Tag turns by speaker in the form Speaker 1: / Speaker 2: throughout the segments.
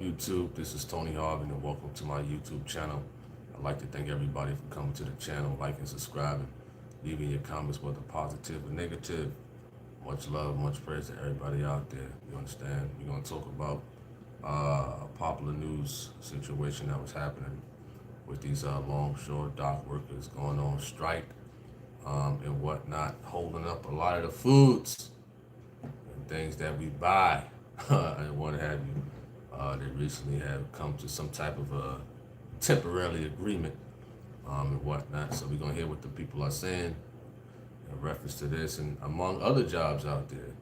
Speaker 1: YouTube, this is Tony Harvin and welcome to my YouTube channel. I'd like to thank everybody for coming to the channel, liking, subscribing, leaving your comments whether positive or negative. Much love, much praise to everybody out there. You understand? We're going to talk about a popular news situation that was happening with these longshore dock workers going on strike and whatnot, holding up a lot of the foods and things that we buy and what have you. They recently have come to some type of a temporary agreement and whatnot. So we're going to hear what the people are saying in reference to this and among other jobs out there.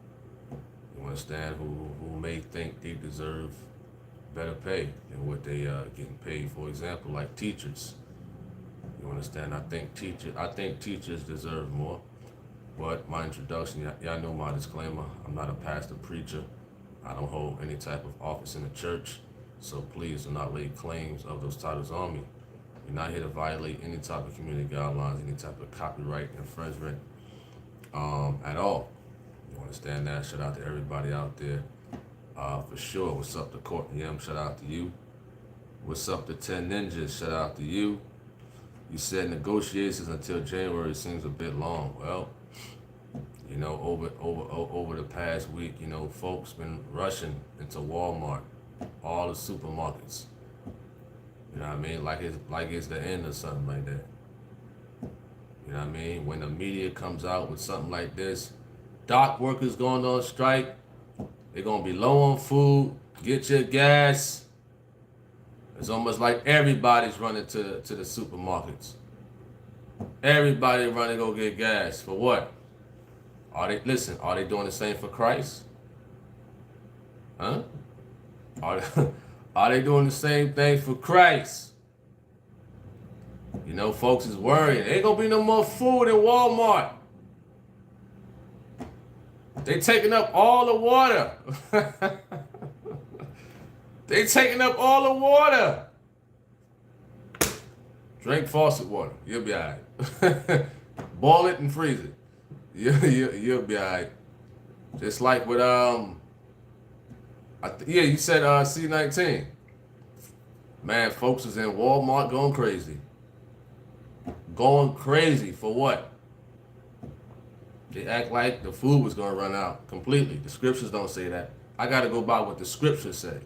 Speaker 1: You understand who may think they deserve better pay than what they getting paid. For example, like teachers. You understand? I think teachers deserve more. But my introduction, y'all know my disclaimer. I'm not a pastor preacher. I don't hold any type of office in the church, so please do not lay claims of those titles on me. We're not here to violate any type of community guidelines, any type of copyright infringement at all. You understand that? Shout out to everybody out there. For sure. What's up to Courtney M? Shout out to you. What's up to 10 Ninjas? Shout out to you. You said negotiations until January seems a bit long. Well, you know, over the past week, you know, folks been rushing into Walmart, all the supermarkets. You know what I mean? Like it's the end or something like that. You know what I mean? When the media comes out with something like this, dock workers going on strike, they're gonna be low on food. Get your gas. It's almost like everybody's running to the supermarkets. Everybody running to go get gas for what? Are they doing the same for Christ? Huh? Are they doing the same thing for Christ? You know, folks is worrying. Ain't gonna be no more food in Walmart. They taking up all the water. They taking up all the water. Drink faucet water. You'll be all right. Boil it and freeze it. You'll be all right. Just like with you said C19. Man, folks is in Walmart going crazy. Going crazy for what? They act like the food was gonna run out completely. The scriptures don't say that. I gotta go by what the scriptures say.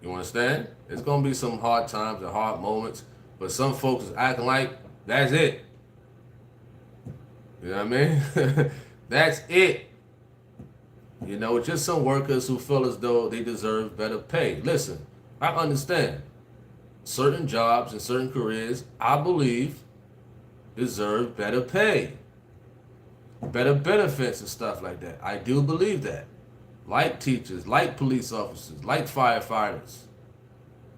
Speaker 1: You understand? It's gonna be some hard times and hard moments, but some folks is acting like that's it. You know what I mean? That's it. You know, just some workers who feel as though they deserve better pay. Listen, I understand. Certain jobs and certain careers, I believe, deserve better pay. Better benefits and stuff like that. I do believe that. Like teachers, like police officers, like firefighters,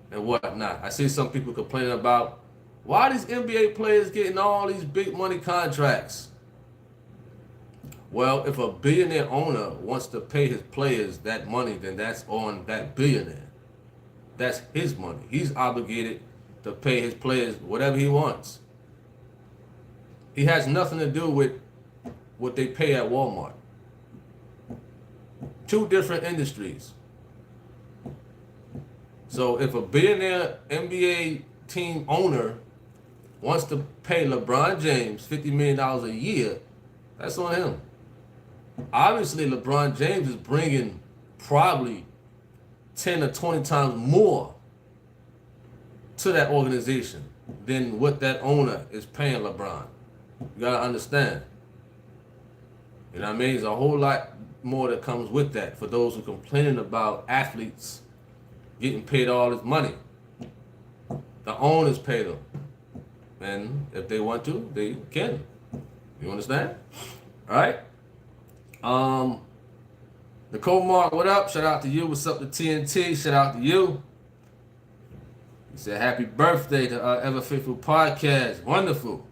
Speaker 1: and whatnot. I see some people complaining about why these NBA players getting all these big money contracts. Well, if a billionaire owner wants to pay his players that money, then that's on that billionaire. That's his money. He's obligated to pay his players whatever he wants. He has nothing to do with what they pay at Walmart. Two different industries. So if a billionaire NBA team owner wants to pay LeBron James $50 million a year, that's on him. Obviously, LeBron James is bringing probably 10 or 20 times more to that organization than what that owner is paying LeBron. You gotta understand. You know what I mean? There's a whole lot more that comes with that for those who are complaining about athletes getting paid all this money. The owners pay them. And if they want to, they can. You understand? All right? Nicole Mark, what up? Shout out to you. What's up to TNT? Shout out to you. He said, happy birthday to Ever Faithful Podcast. Wonderful.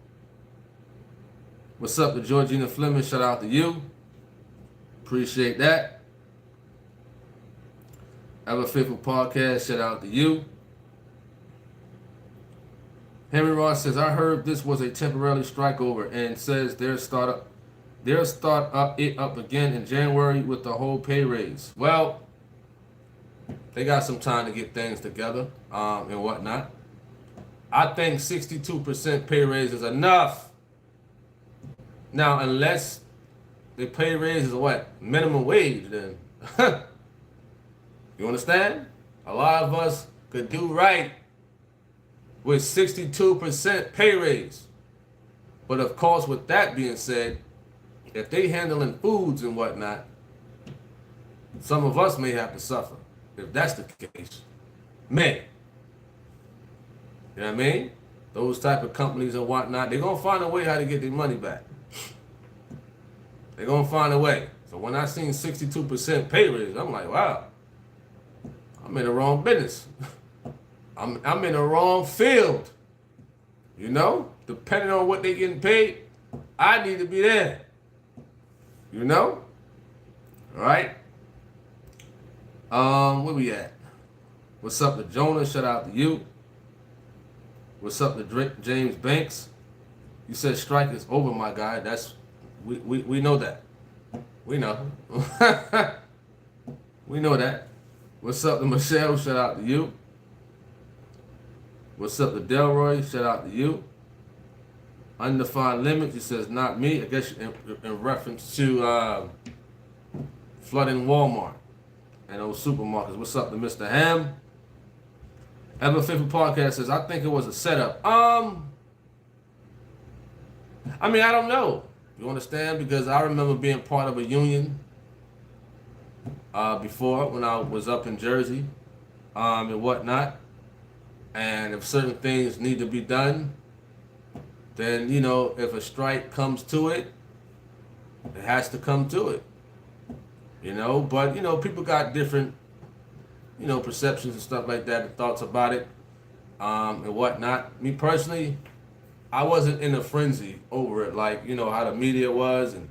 Speaker 1: What's up to Georgina Fleming? Shout out to you. Appreciate that. Ever Faithful Podcast. Shout out to you. Henry Ross says, I heard this was a temporary strike over and says they'll start it up again in January with the whole pay raise. Well, They got some time to get things together and whatnot. I think 62% pay raise is enough. Now, unless the pay raise is what? Minimum wage, then. You understand? A lot of us could do right with 62% pay raise. But of course, with that being said, if they handling foods and whatnot, some of us may have to suffer. If that's the case, may. You know what I mean? Those type of companies and whatnot, they're going to find a way how to get their money back. They're going to find a way. So when I seen 62% pay raise, I'm like, wow, I'm in the wrong business. I'm in the wrong field. You know? Depending on what they getting paid, I need to be there. You know? All right? Where we at? What's up to Jonah? Shout out to you. What's up to James Banks? You said strike is over, my guy. That's we know that. We know. We know that. What's up to Michelle? Shout out to you. What's up to Delroy? Shout out to you. Undefined limits. He says not me. I guess in reference to flooding Walmart and those supermarkets. What's up to Mr. Ham? Ever Faithful Podcast says, I think it was a setup. I mean, I don't know. You understand? Because I remember being part of a union before when I was up in Jersey and whatnot. And if certain things need to be done, then, you know, if a strike comes to it, it has to come to it. You know, but, you know, people got different, you know, perceptions and stuff like that and thoughts about it and whatnot. Me personally, I wasn't in a frenzy over it, like, you know, how the media was and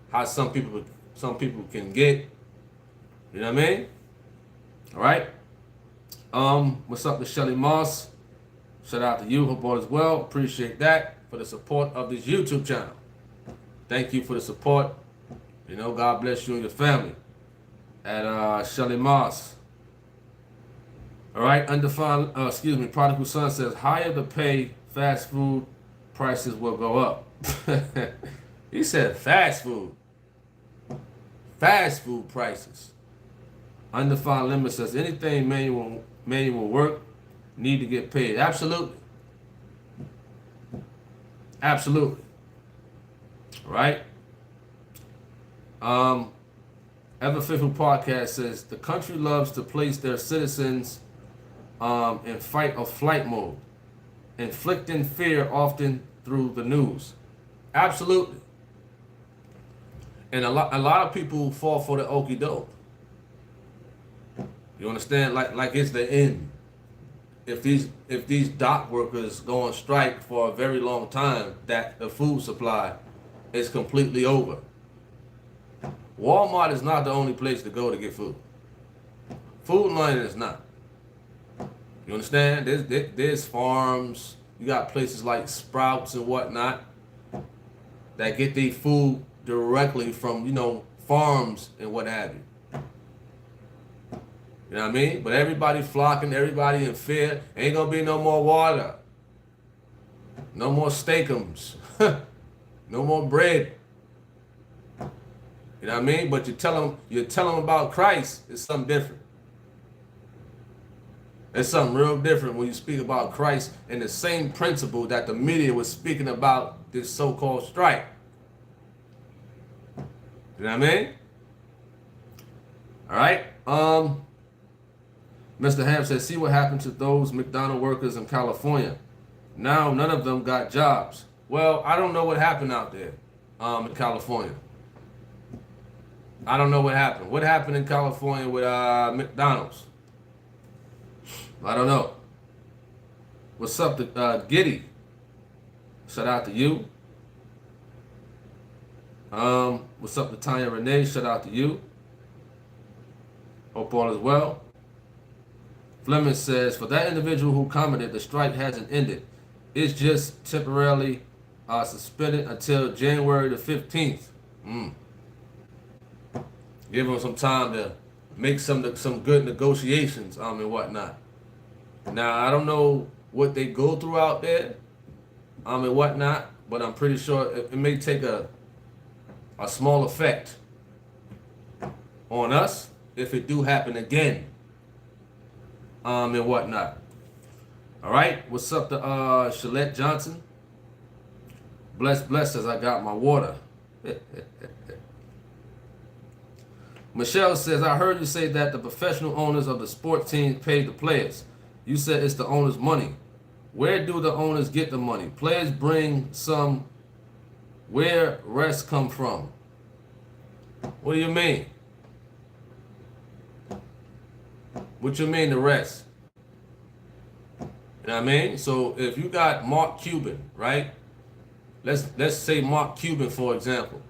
Speaker 1: how some people can get. You know what I mean? All right. What's up to Shelly Moss? Shout out to you. Hope all is well. Appreciate that for the support of this YouTube channel. Thank you for the support. You know, God bless you and your family. At Shelly Moss. All right, undefined, Prodigal Son says, higher the pay, fast food prices will go up. He said fast food. Fast food prices. Undefined limit says, anything manual work need to get paid. Absolutely. Absolutely. All right. Ever Faithful Podcast says, the country loves to place their citizens in fight or flight mode, inflicting fear often through the news. Absolutely. And a lot of people fall for the okie doke. You understand? Like it's the end. If these dock workers go on strike for a very long time, that the food supply is completely over. Walmart is not the only place to go to get food. Food line is not. You understand? There's farms. You got places like Sprouts and whatnot that get their food directly from, you know, farms and what have you. You know what I mean? But everybody flocking, everybody in fear. Ain't gonna be no more water. No more steakums. No more bread. You know what I mean? But you tell them about Christ, it's something different. It's something real different when you speak about Christ and the same principle that the media was speaking about this so-called strike. You know what I mean? All right. Mr. Ham says, see what happened to those McDonald's workers in California. Now none of them got jobs. Well, I don't know what happened out there in California. I don't know what happened. What happened in California with McDonald's? I don't know. What's up to Giddy? Shout out to you. What's up to Tanya Renee? Shout out to you. Hope all is well. Fleming says, for that individual who commented, the strike hasn't ended. It's just temporarily suspended until January the 15th. Give them some time to make some good negotiations and whatnot. Now I don't know what they go through out there and whatnot, but I'm pretty sure it may take a small effect on us if it do happen again and whatnot. All right, what's up to Shalette Johnson? Bless as I got my water. Michelle says, I heard you say that the professional owners of the sports teams pay the players. You said it's the owners' money. Where do the owners get the money? Players bring some. Where rest come from? What do you mean? What you mean the rest? You know what I mean? So if you got Mark Cuban, right? Let's say Mark Cuban, for example.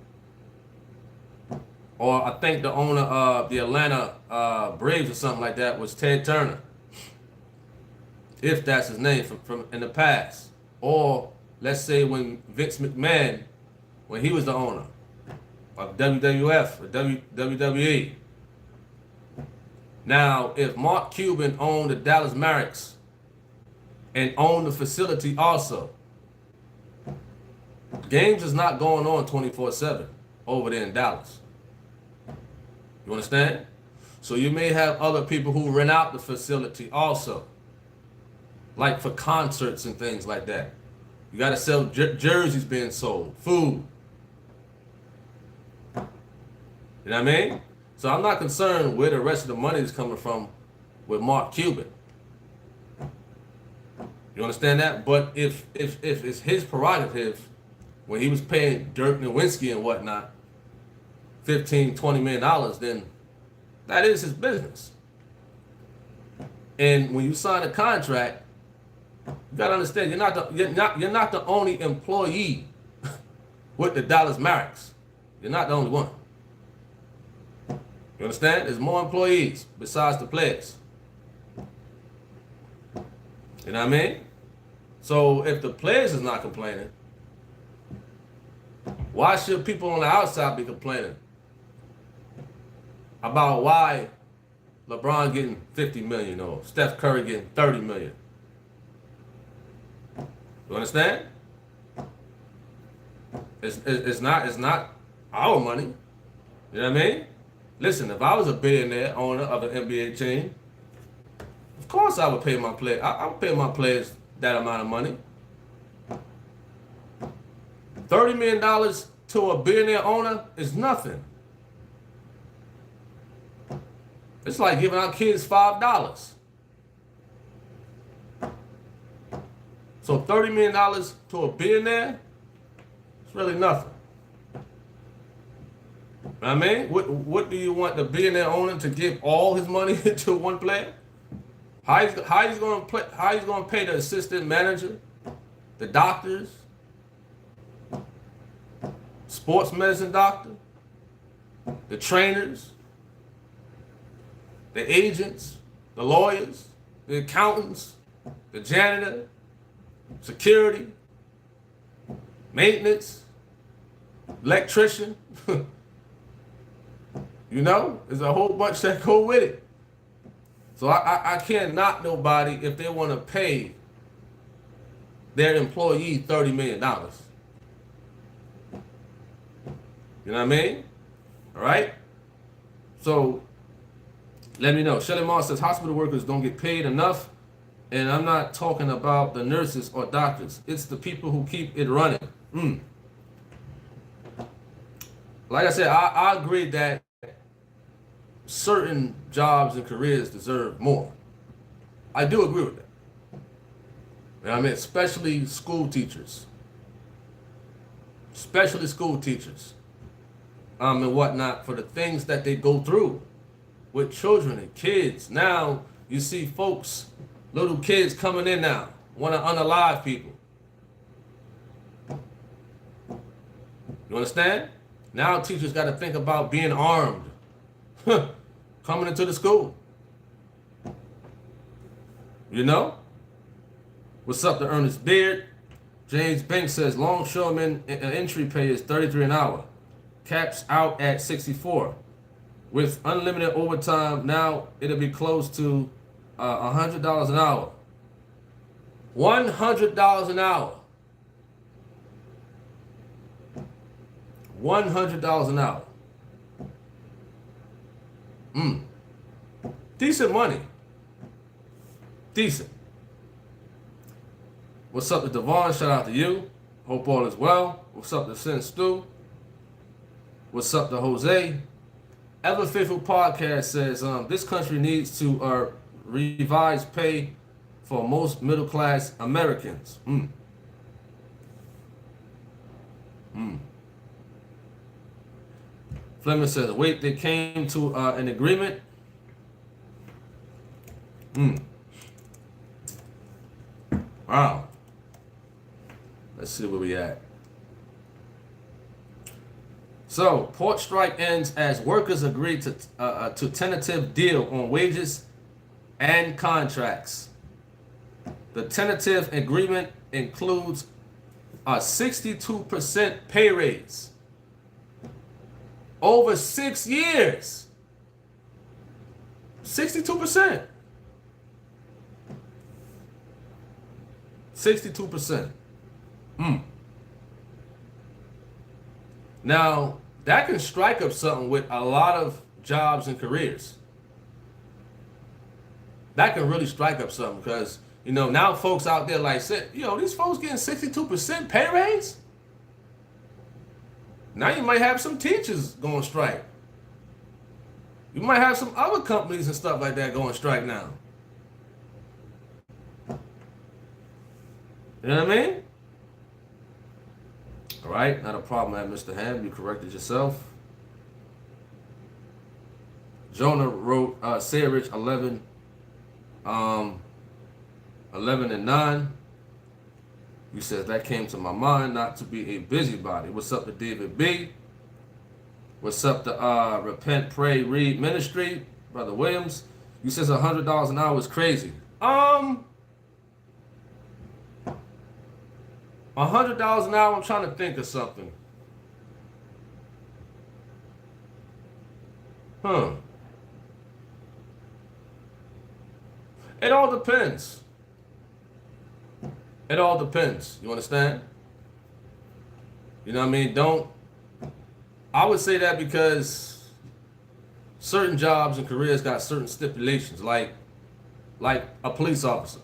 Speaker 1: Or I think the owner of the Atlanta Braves or something like that was Ted Turner. If that's his name from in the past. Or let's say when Vince McMahon, when he was the owner of WWF or WWE. Now, if Mark Cuban owned the Dallas Mavericks and owned the facility also, games is not going on 24/7 over there in Dallas. You understand? So you may have other people who rent out the facility also, like for concerts and things like that. You got to sell jerseys being sold, food. You know what I mean? So I'm not concerned where the rest of the money is coming from with Mark Cuban. You understand that? But if it's his prerogative, when he was paying Dirk Nowitzki and whatnot, $15, $20 million, then that is his business. And when you sign a contract, you gotta understand you're not the only employee with the Dallas Mavericks. You're not the only one. You understand? There's more employees besides the players. You know what I mean? So if the players is not complaining, why should people on the outside be complaining about why LeBron getting 50 million or Steph Curry getting 30 million? You understand? It's not our money. You know what I mean? Listen, if I was a billionaire owner of an NBA team, of course I would pay my players. I would pay my players that amount of money. $30 million to a billionaire owner is nothing. It's like giving our kids $5. So $30 million to a billionaire, it's really nothing. You know what I mean? What do you want the billionaire owner to give all his money to one player? How he's going to pay the assistant manager, the doctors, sports medicine doctor, the trainers, the agents, the lawyers, the accountants, the janitor, security, maintenance, electrician. You know, there's a whole bunch that go with it. So I can't knock nobody if they want to pay their employee $30 million. You know what I mean? All right? So let me know. Shelly Moss says hospital workers don't get paid enough. And I'm not talking about the nurses or doctors. It's the people who keep it running. Like I said, I agree that certain jobs and careers deserve more. I do agree with that. And I mean, especially school teachers. Especially school teachers. And whatnot, for the things that they go through with children and kids. Now, you see folks, little kids coming in now, want to unalive people. You understand? Now teachers got to think about being armed. Coming into the school. You know? What's up to Ernest Beard? James Banks says longshoreman entry pay is $33 an hour. Caps out at $64. with unlimited overtime. Now it'll be close to $100 an hour. $100 an hour. $100 an hour. Decent money. Decent. What's up to Devon? Shout out to you. Hope all is well. What's up to Sin Stu? What's up to Jose? Ever Faithful Podcast says this country needs to revise pay for most middle class Americans. Fleming says, wait, they came to an agreement. Wow. Let's see where we at. So, port strike ends as workers agree to tentative deal on wages and contracts. The tentative agreement includes a 62% pay raise over 6 years. 62%. 62%. Now, that can strike up something with a lot of jobs and careers. That can really strike up something because, you know, now folks out there like, these folks getting 62% pay raise? Now you might have some teachers going strike. You might have some other companies and stuff like that going strike now. You know what I mean? All right, not a problem, Mr. Ham. You corrected yourself. Jonah wrote Sarich 11 and 9. You said that came to my mind not to be a busybody. What's up to David B? What's up to Repent, Pray, Read Ministry, Brother Williams? You says $100 an hour is crazy. $100 an hour, I'm trying to think of something. It all depends. It all depends. You understand? You know what I mean? I would say that because certain jobs and careers got certain stipulations, like a police officer.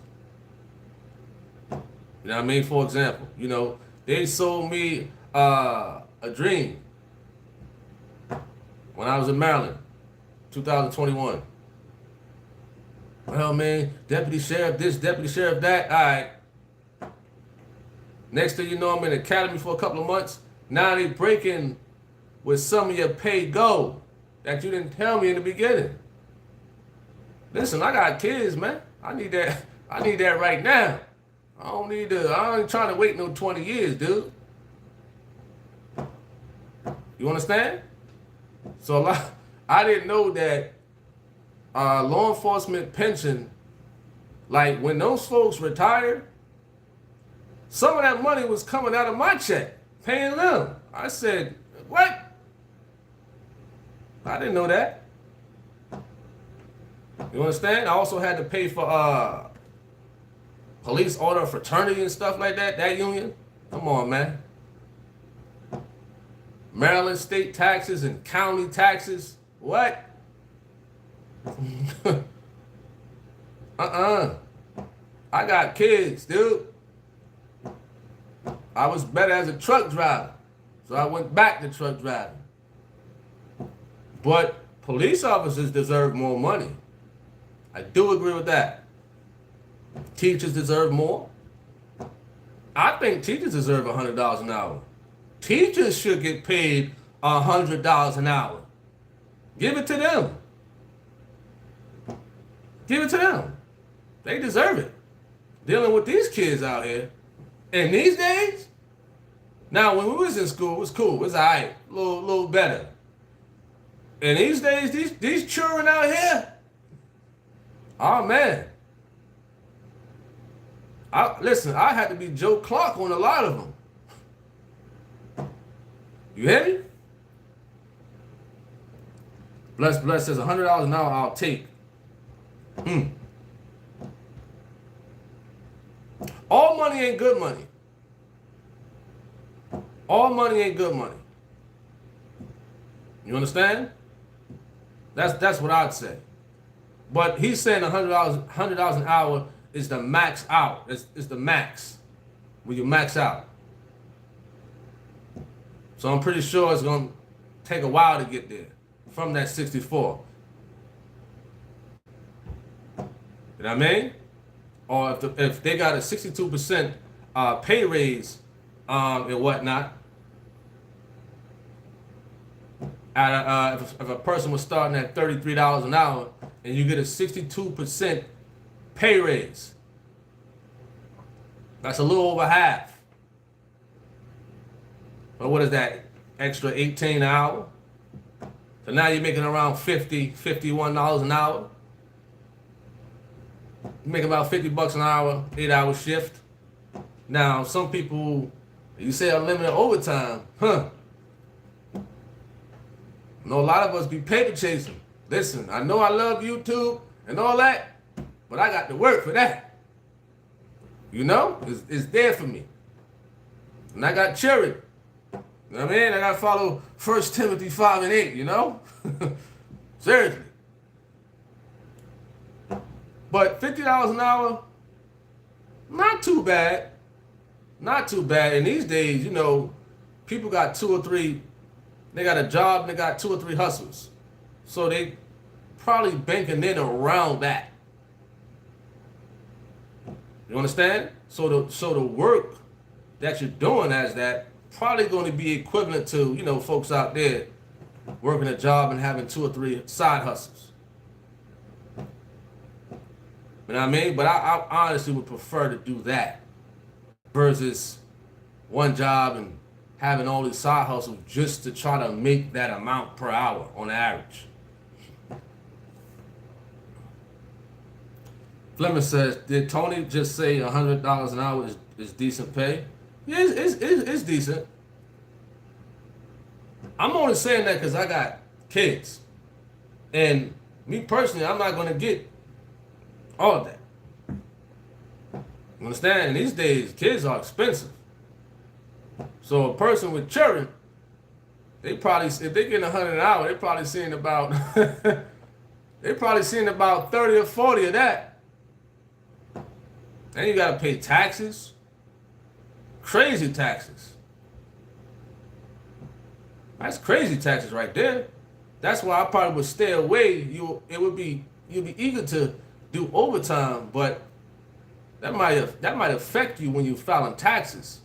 Speaker 1: You know what I mean? For example, you know, they sold me a dream when I was in Maryland, 2021. Well, man, deputy sheriff this, deputy sheriff that. All right. Next thing you know, I'm in the academy for a couple of months. Now they breaking with some of your pay go that you didn't tell me in the beginning. Listen, I got kids, man. I need that right now. I ain't trying to wait no 20 years, dude. You understand? So I didn't know that law enforcement pension, like when those folks retired, some of that money was coming out of my check, paying them. I said, what? I didn't know that. You understand? I also had to pay for police order fraternity and stuff like that, that union. Come on, man. Maryland state taxes and county taxes. What? I got kids, dude. I was better as a truck driver, so I went back to truck driving. But police officers deserve more money. I do agree with that. Teachers deserve more. I think teachers deserve $100 an hour. Teachers should get paid $100 an hour. Give it to them. Give it to them. They deserve it. Dealing with these kids out here. And these days, now when we was in school, it was cool. It was all right, a little better. And these days, these children out here, oh man. Listen, I had to be Joe Clark on a lot of them. You hear me? Bless says $100 an hour I'll take. All money ain't good money. All money ain't good money. You understand? That's what I'd say. But he's saying $100 an hour is the max out. It's the max when you max out. So I'm pretty sure it's gonna take a while to get there from that 64. You know what I mean? Or if they got a 62% pay raise and whatnot, if a person was starting at $33 an hour and you get a 62% pay raise, that's a little over half. But what is that? Extra 18 an hour? So now you're making around $51 an hour. You make about $50 an hour, 8-hour shift. Now, some people, you say unlimited overtime, I know a lot of us be paper chasing. Listen, I know I love YouTube and all that, but I got to work for that. You know, it's there for me. And I got charity. You know what I mean? I got to follow 1 Timothy 5 and 8, you know? Seriously. But $50 an hour, not too bad. Not too bad. And these days, you know, people got 2 or 3, they got a job and they got 2 or 3 hustles. So they probably banking in around that. You understand? So the work that you're doing as that probably going to be equivalent to, you know, folks out there working a job and having 2 or 3 side hustles. You know what I mean? But I honestly would prefer to do that versus one job and having all these side hustles just to try to make that amount per hour on average. Fleming says, did Tony just say $100 an hour is decent pay? Yeah, it's decent. I'm only saying that because I got kids. And me personally, I'm not going to get all of that. You understand? And these days, kids are expensive. So a person with children, they probably, if they get $100 an hour, they probably seeing about, they probably seeing about 30 or 40 of that. Then you got to pay taxes. Crazy taxes. That's crazy taxes right there. That's why I probably would stay away. You'd be eager to do overtime, but that might affect you when you filing taxes.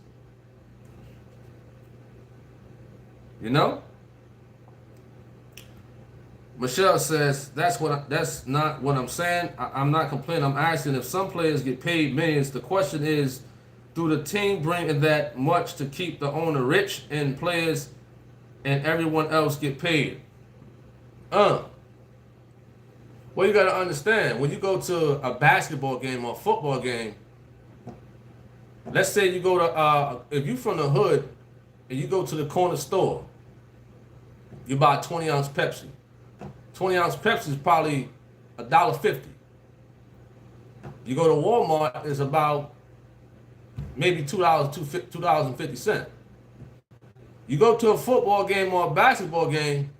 Speaker 1: You know? Michelle says that's not what I'm saying. I'm not complaining. I'm asking if some players get paid millions. The question is, do the team bring in that much to keep the owner rich and players and everyone else get paid? Well, you got to understand, when you go to a basketball game or a football game, let's say you go to, if you're from the hood and you go to the corner store, you buy 20-ounce Pepsi. 20-ounce Pepsi is probably $1.50. You go to Walmart, it's about maybe $2.50. You go to a football game or a basketball game,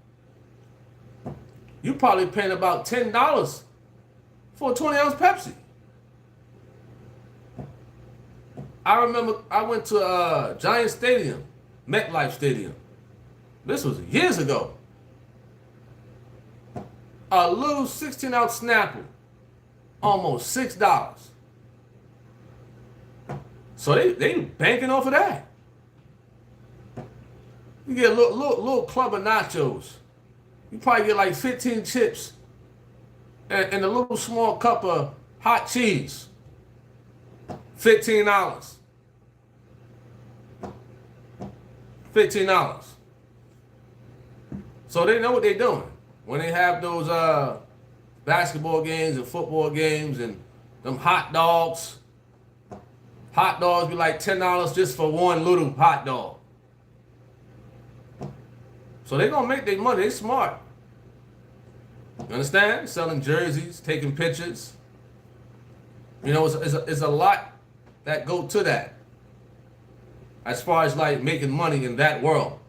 Speaker 1: you probably paying about $10 for a 20-ounce Pepsi. I remember I went to Giant Stadium, MetLife Stadium. This was years ago. A little 16-ounce Snapple, almost $6. So they banking off of that. You get a little club of nachos. You probably get like 15 chips and a little small cup of hot cheese. $15. $15. So they know what they're doing. When they have those basketball games and football games and them hot dogs be like $10 just for one little hot dog. So they're going to make their money. They're smart. You understand? Selling jerseys, taking pictures. You know, it's a lot that go to that. As far as like making money in that world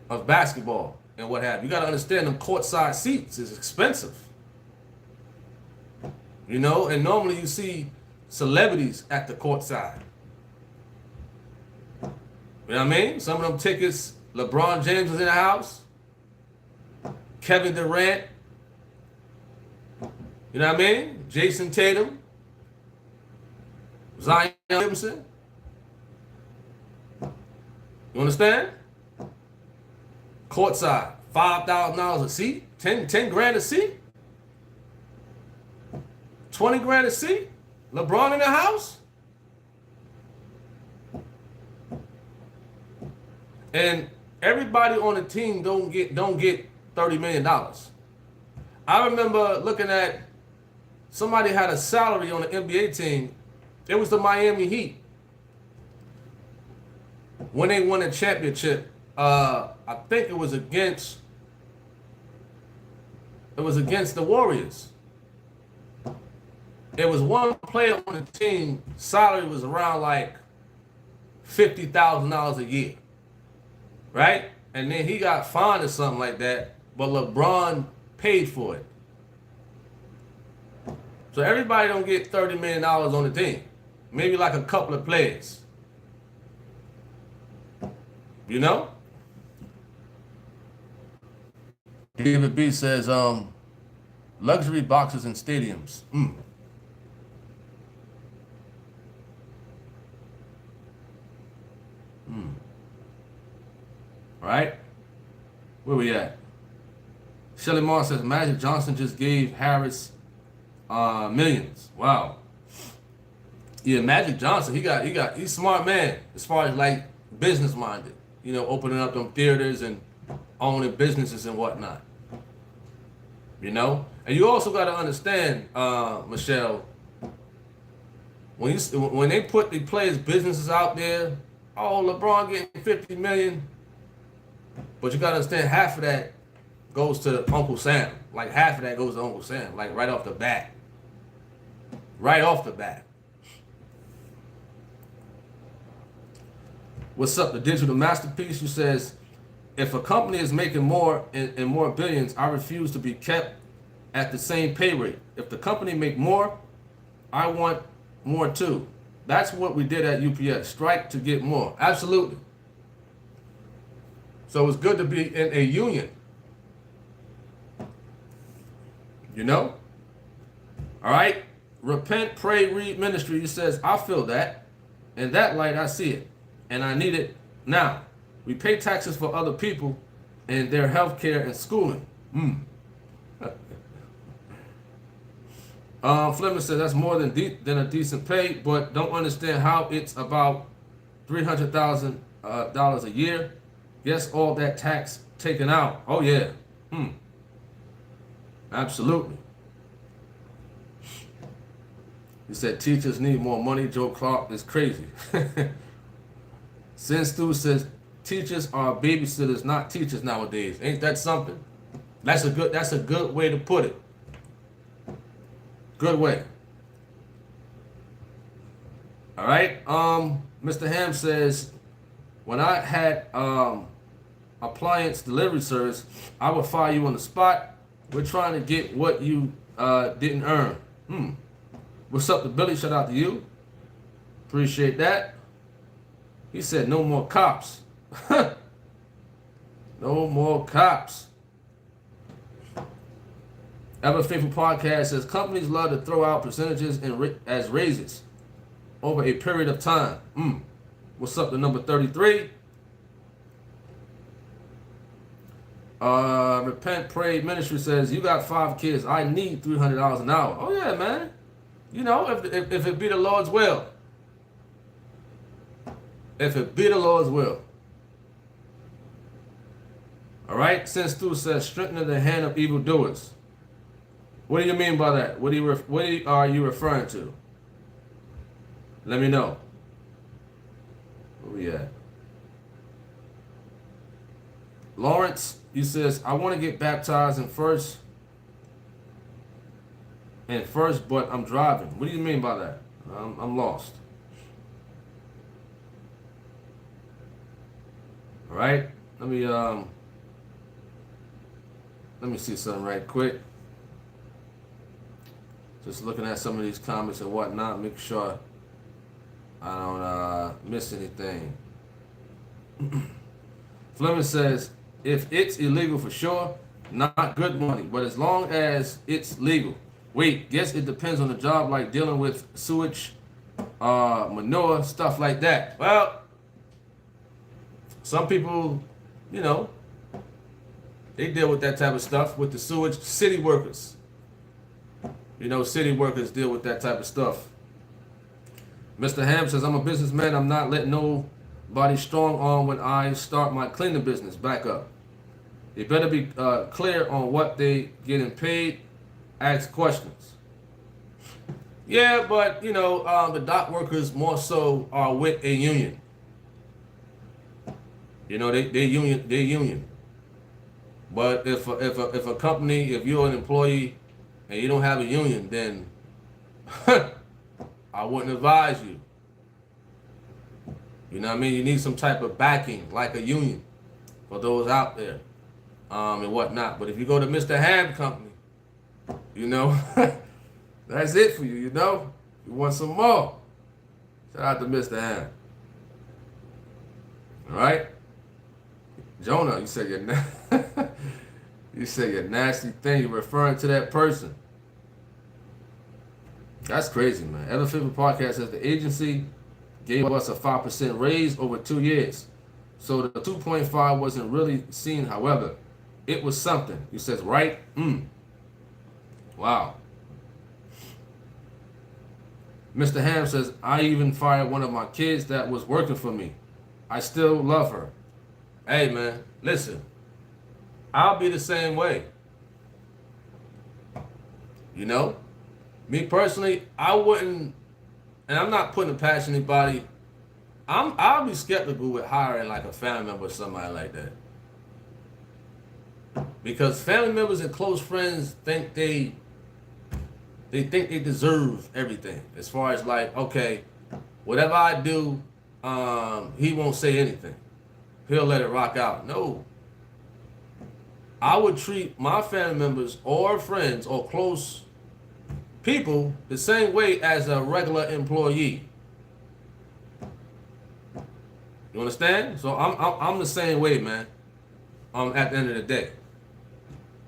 Speaker 1: of basketball and what have you. You got to understand them courtside seats is expensive. You know, and normally you see celebrities at the courtside. You know what I mean? Some of them tickets, LeBron James was in the house. Kevin Durant. You know what I mean? Jason Tatum. Zion Williamson. You understand? Courtside, $5,000 a seat, 10 grand a seat, 20 grand a seat. LeBron in the house. And everybody on the team don't get $30 million. I remember looking at somebody had a salary on the NBA team. It was the Miami Heat. When they won a championship, I think it was against the Warriors. There was one player on the team, salary was around like $50,000 a year. Right? And then he got fined or something like that, but LeBron paid for it. So everybody don't get $30 million on the team. Maybe like a couple of players. You know? David B says, luxury boxes and stadiums. Right? Where we at? Shelly Moore says Magic Johnson just gave Harris millions. Wow. Yeah, Magic Johnson, he's a smart man as far as like business minded. You know, opening up them theaters and owning businesses and whatnot. You know? And you also got to understand, Michelle, when they put the players' businesses out there, oh, LeBron getting $50 million, but you got to understand half of that goes to Uncle Sam. Like half of that goes to Uncle Sam, like right off the bat. Right off the bat. What's up, the digital masterpiece? Who says, if a company is making more and more billions, I refuse to be kept at the same pay rate. If the company make more, I want more too. That's what we did at UPS. Strike to get more. Absolutely. So it's good to be in a union. You know? All right? Repent, pray, read ministry. He says, I feel that. In that light, I see it. And I need it now. We pay taxes for other people and their health care and schooling. Fleming says that's more than a decent pay, but don't understand how it's about $300,000 a year. Guess all that tax taken out. Oh yeah. Absolutely. He said teachers need more money. Joe Clark is crazy. Sin Stu says teachers are babysitters, not teachers nowadays. Ain't that something? That's a good way to put it. Good way. All right. Mr. Ham says, when I had appliance delivery service, I would fire you on the spot. We're trying to get what you didn't earn. What's up to Billy? Shout out to you. Appreciate that. He said no more cops. No more cops. Ever Faithful Podcast says companies love to throw out percentages as raises over a period of time. What's up to number 33? Repent, Pray Ministry says you got 5 kids. I need $300 an hour. Oh yeah, man. You know, if it be the Lord's will. If it be the Lord's will. All right. Since Stu says strengthening the hand of evildoers. What do you mean by that? What are you referring to? Let me know. Where we at? Lawrence, he says, I want to get baptized in First and first, but I'm driving. What do you mean by that? I'm lost. All right. Let me see something right quick. Just looking at some of these comments and whatnot, make sure I don't miss anything. Fleming says, if it's illegal for sure, not good money, but as long as it's legal. Wait, guess it depends on the job, like dealing with sewage, manure, stuff like that. Well, some people, you know, they deal with that type of stuff with the sewage. City workers. You know, city workers deal with that type of stuff. Mr. Ham says, I'm a businessman. I'm not letting nobody strong on when I start my cleaning business back up. You better be clear on what they getting paid. Ask questions. Yeah, but, you know, the dock workers more so are with a union. You know, they union. But if a company, if you're an employee and you don't have a union, then I wouldn't advise you. You know what I mean? You need some type of backing, like a union, for those out there, and whatnot. But if you go to Mr. Ham Company, you know, that's it for you, you know? You want some more? Shout out to Mr. Ham. All right? Jonah, you said you're nasty thing. You're referring to that person. That's crazy, man. Ever Favorite Podcast says the agency gave us a 5% raise over 2 years. So the 2.5 wasn't really seen, however. It was something. He says, right? Wow. Mr. Ham says, I even fired one of my kids that was working for me. I still love her. Hey, man, listen. I'll be the same way. You know? Me personally, I wouldn't, and I'm not putting it past anybody. I'll be skeptical with hiring like a family member or somebody like that. Because family members and close friends think they deserve everything. As far as like, okay, whatever I do, he won't say anything. He'll let it rock out. No. I would treat my family members or friends or close people the same way as a regular employee. You understand? So I'm the same way, man. At the end of the day,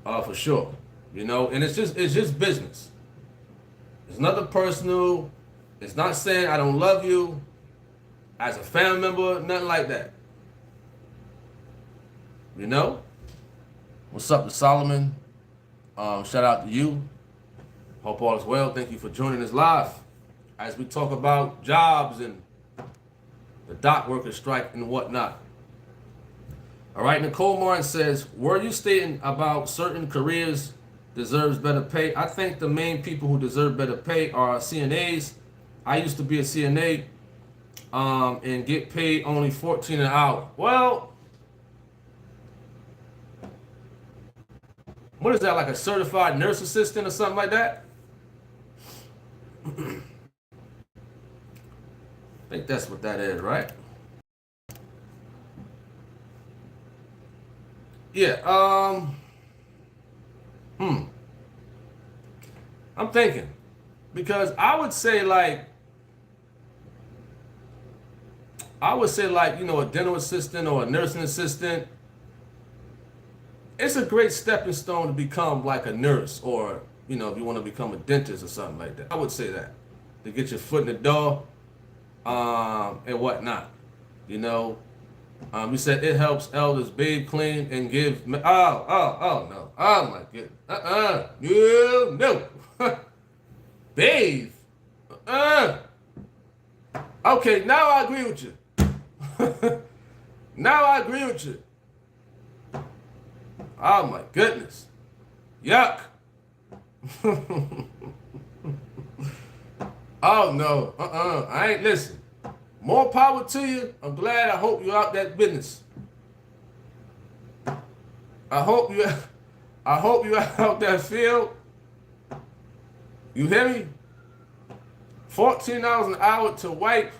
Speaker 1: for sure. You know, and it's just business. It's nothing personal. It's not saying I don't love you as a family member, nothing like that. You know? What's up to Solomon? Shout out to you. Hope all is well. Thank you for joining us live as we talk about jobs and the dock worker strike and whatnot. All right, Nicole Martin says, were you stating about certain careers deserves better pay? I think the main people who deserve better pay are CNAs. I used to be a CNA and get paid only $14 an hour. Well, what is that, like a certified nurse assistant or something like that? I think that's what that is, right? Yeah, I'm thinking. Because I would say like, you know, a dental assistant or a nursing assistant, it's a great stepping stone to become like a nurse, or, you know, if you want to become a dentist or something like that. I would say that, to get your foot in the door, and whatnot. You know, you said it helps elders bathe, clean, and give. Oh no. Oh my goodness. No. Bathe. Okay, now I agree with you. Now I agree with you. Oh my goodness. Yuck. Oh no. I ain't listen. More power to you. I'm glad. I hope you're out that business. I hope you out that field. You hear me? $14 an hour to wipe.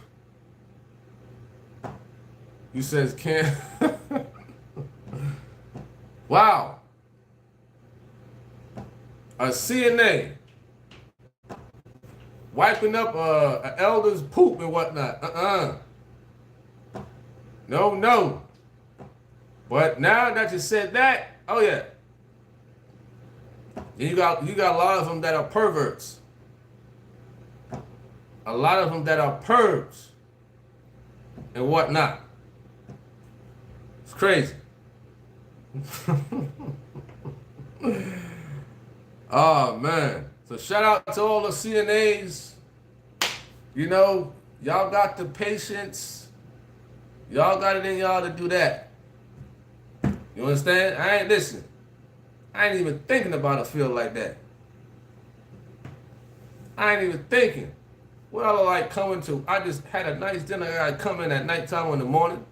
Speaker 1: You says can't. Wow. A CNA wiping up an elder's poop and whatnot. No, no. But now that you said that, oh yeah. You got a lot of them that are perverts. A lot of them that are pervs and whatnot. It's crazy. Oh man. So shout out to all the CNAs. You know, y'all got the patience. Y'all got it in y'all to do that. You understand? I ain't even thinking about a field like that. I ain't even thinking. Well, I like coming to, I just had a nice dinner. I gotta come in at nighttime or in the morning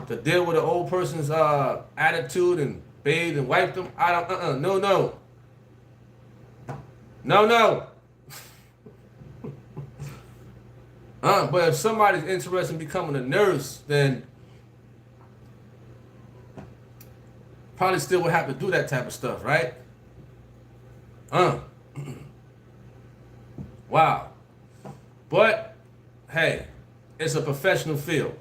Speaker 1: to deal with an old person's attitude and bathe and wipe them. I don't, no. But if somebody's interested in becoming a nurse, then probably still would have to do that type of stuff, right? Wow. But hey, it's a professional field,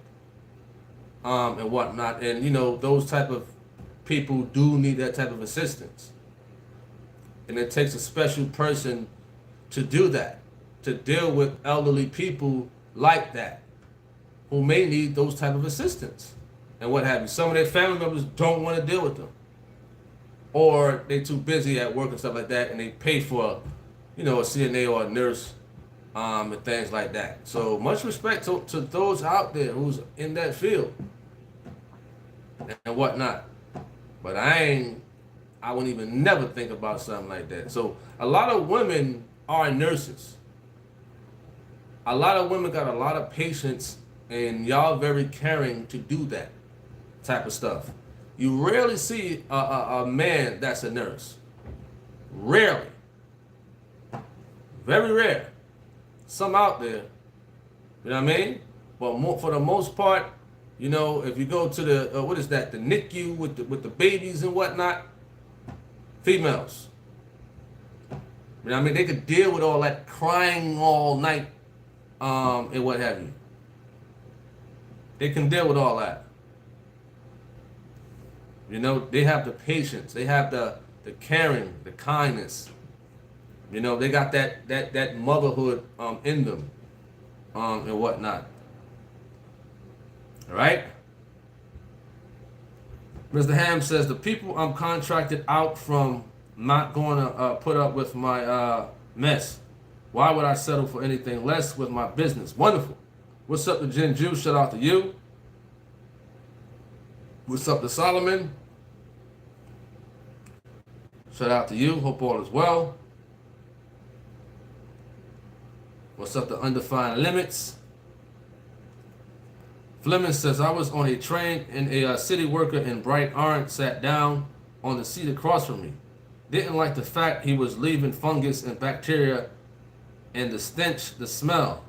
Speaker 1: and whatnot, and you know those type of people do need that type of assistance, and it takes a special person to do that, to deal with elderly people like that, who may need those type of assistance, and what have you. Some of their family members don't want to deal with them, or they're too busy at work and stuff like that, and they pay for, you know, a CNA or a nurse, and things like that. So much respect to those out there who's in that field and whatnot. But I wouldn't even never think about something like that. So a lot of women are nurses. A lot of women got a lot of patience, and y'all very caring to do that type of stuff. You rarely see a man that's a nurse. Rarely. Very rare. Some out there, you know what I mean? But for the most part, you know, if you go to the what is that? The NICU with the babies and whatnot, females. You know what I mean? They could deal with all that crying all night, and what have you. They can deal with all that. You know, they have the patience, they have the caring, the kindness. You know, they got that motherhood in them, and whatnot. All right. Mr. Ham says the people I'm contracted out from not going to put up with my mess. Why would I settle for anything less with my business? Wonderful. What's up to Jen Jew? Shout out to you. What's up to Solomon? Shout out to you. Hope all is well. What's up to Undefined Limits? Fleming says, I was on a train and a city worker in bright orange sat down on the seat across from me. Didn't like the fact he was leaving fungus and bacteria and the stench, the smell.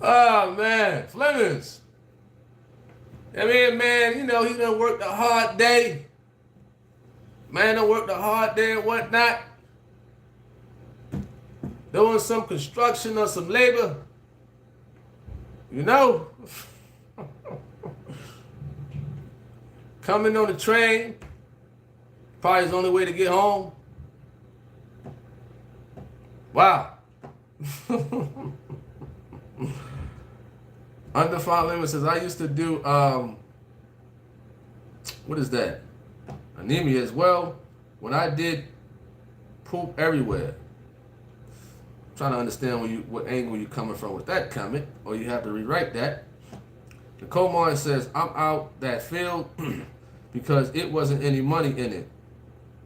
Speaker 1: Oh man, Flemings. I mean, man, you know, he done worked a hard day. Man done worked a hard day and whatnot. Doing some construction or some labor. You know. Coming on the train. Probably his only way to get home. Wow. Undefined Limit says, I used to do, what is that? Anemia as well. When I did poop everywhere. I'm trying to understand what angle you're coming from with that comment, or you have to rewrite that. Nicole Martin says, I'm out that field because it wasn't any money in it.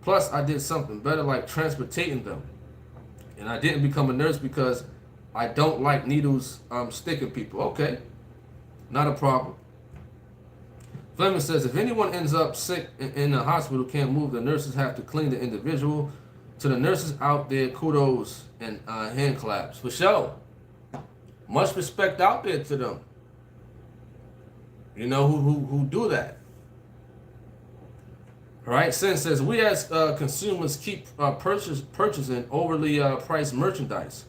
Speaker 1: Plus, I did something better like transportating them. And I didn't become a nurse because I don't like needles sticking people. Okay, not a problem. Fleming says, if anyone ends up sick in the hospital, can't move, the nurses have to clean the individual. To the nurses out there, kudos and hand claps. For sure. Much respect out there to them. You know, who do that. All right, Sin says, we as consumers keep purchasing overly priced merchandise.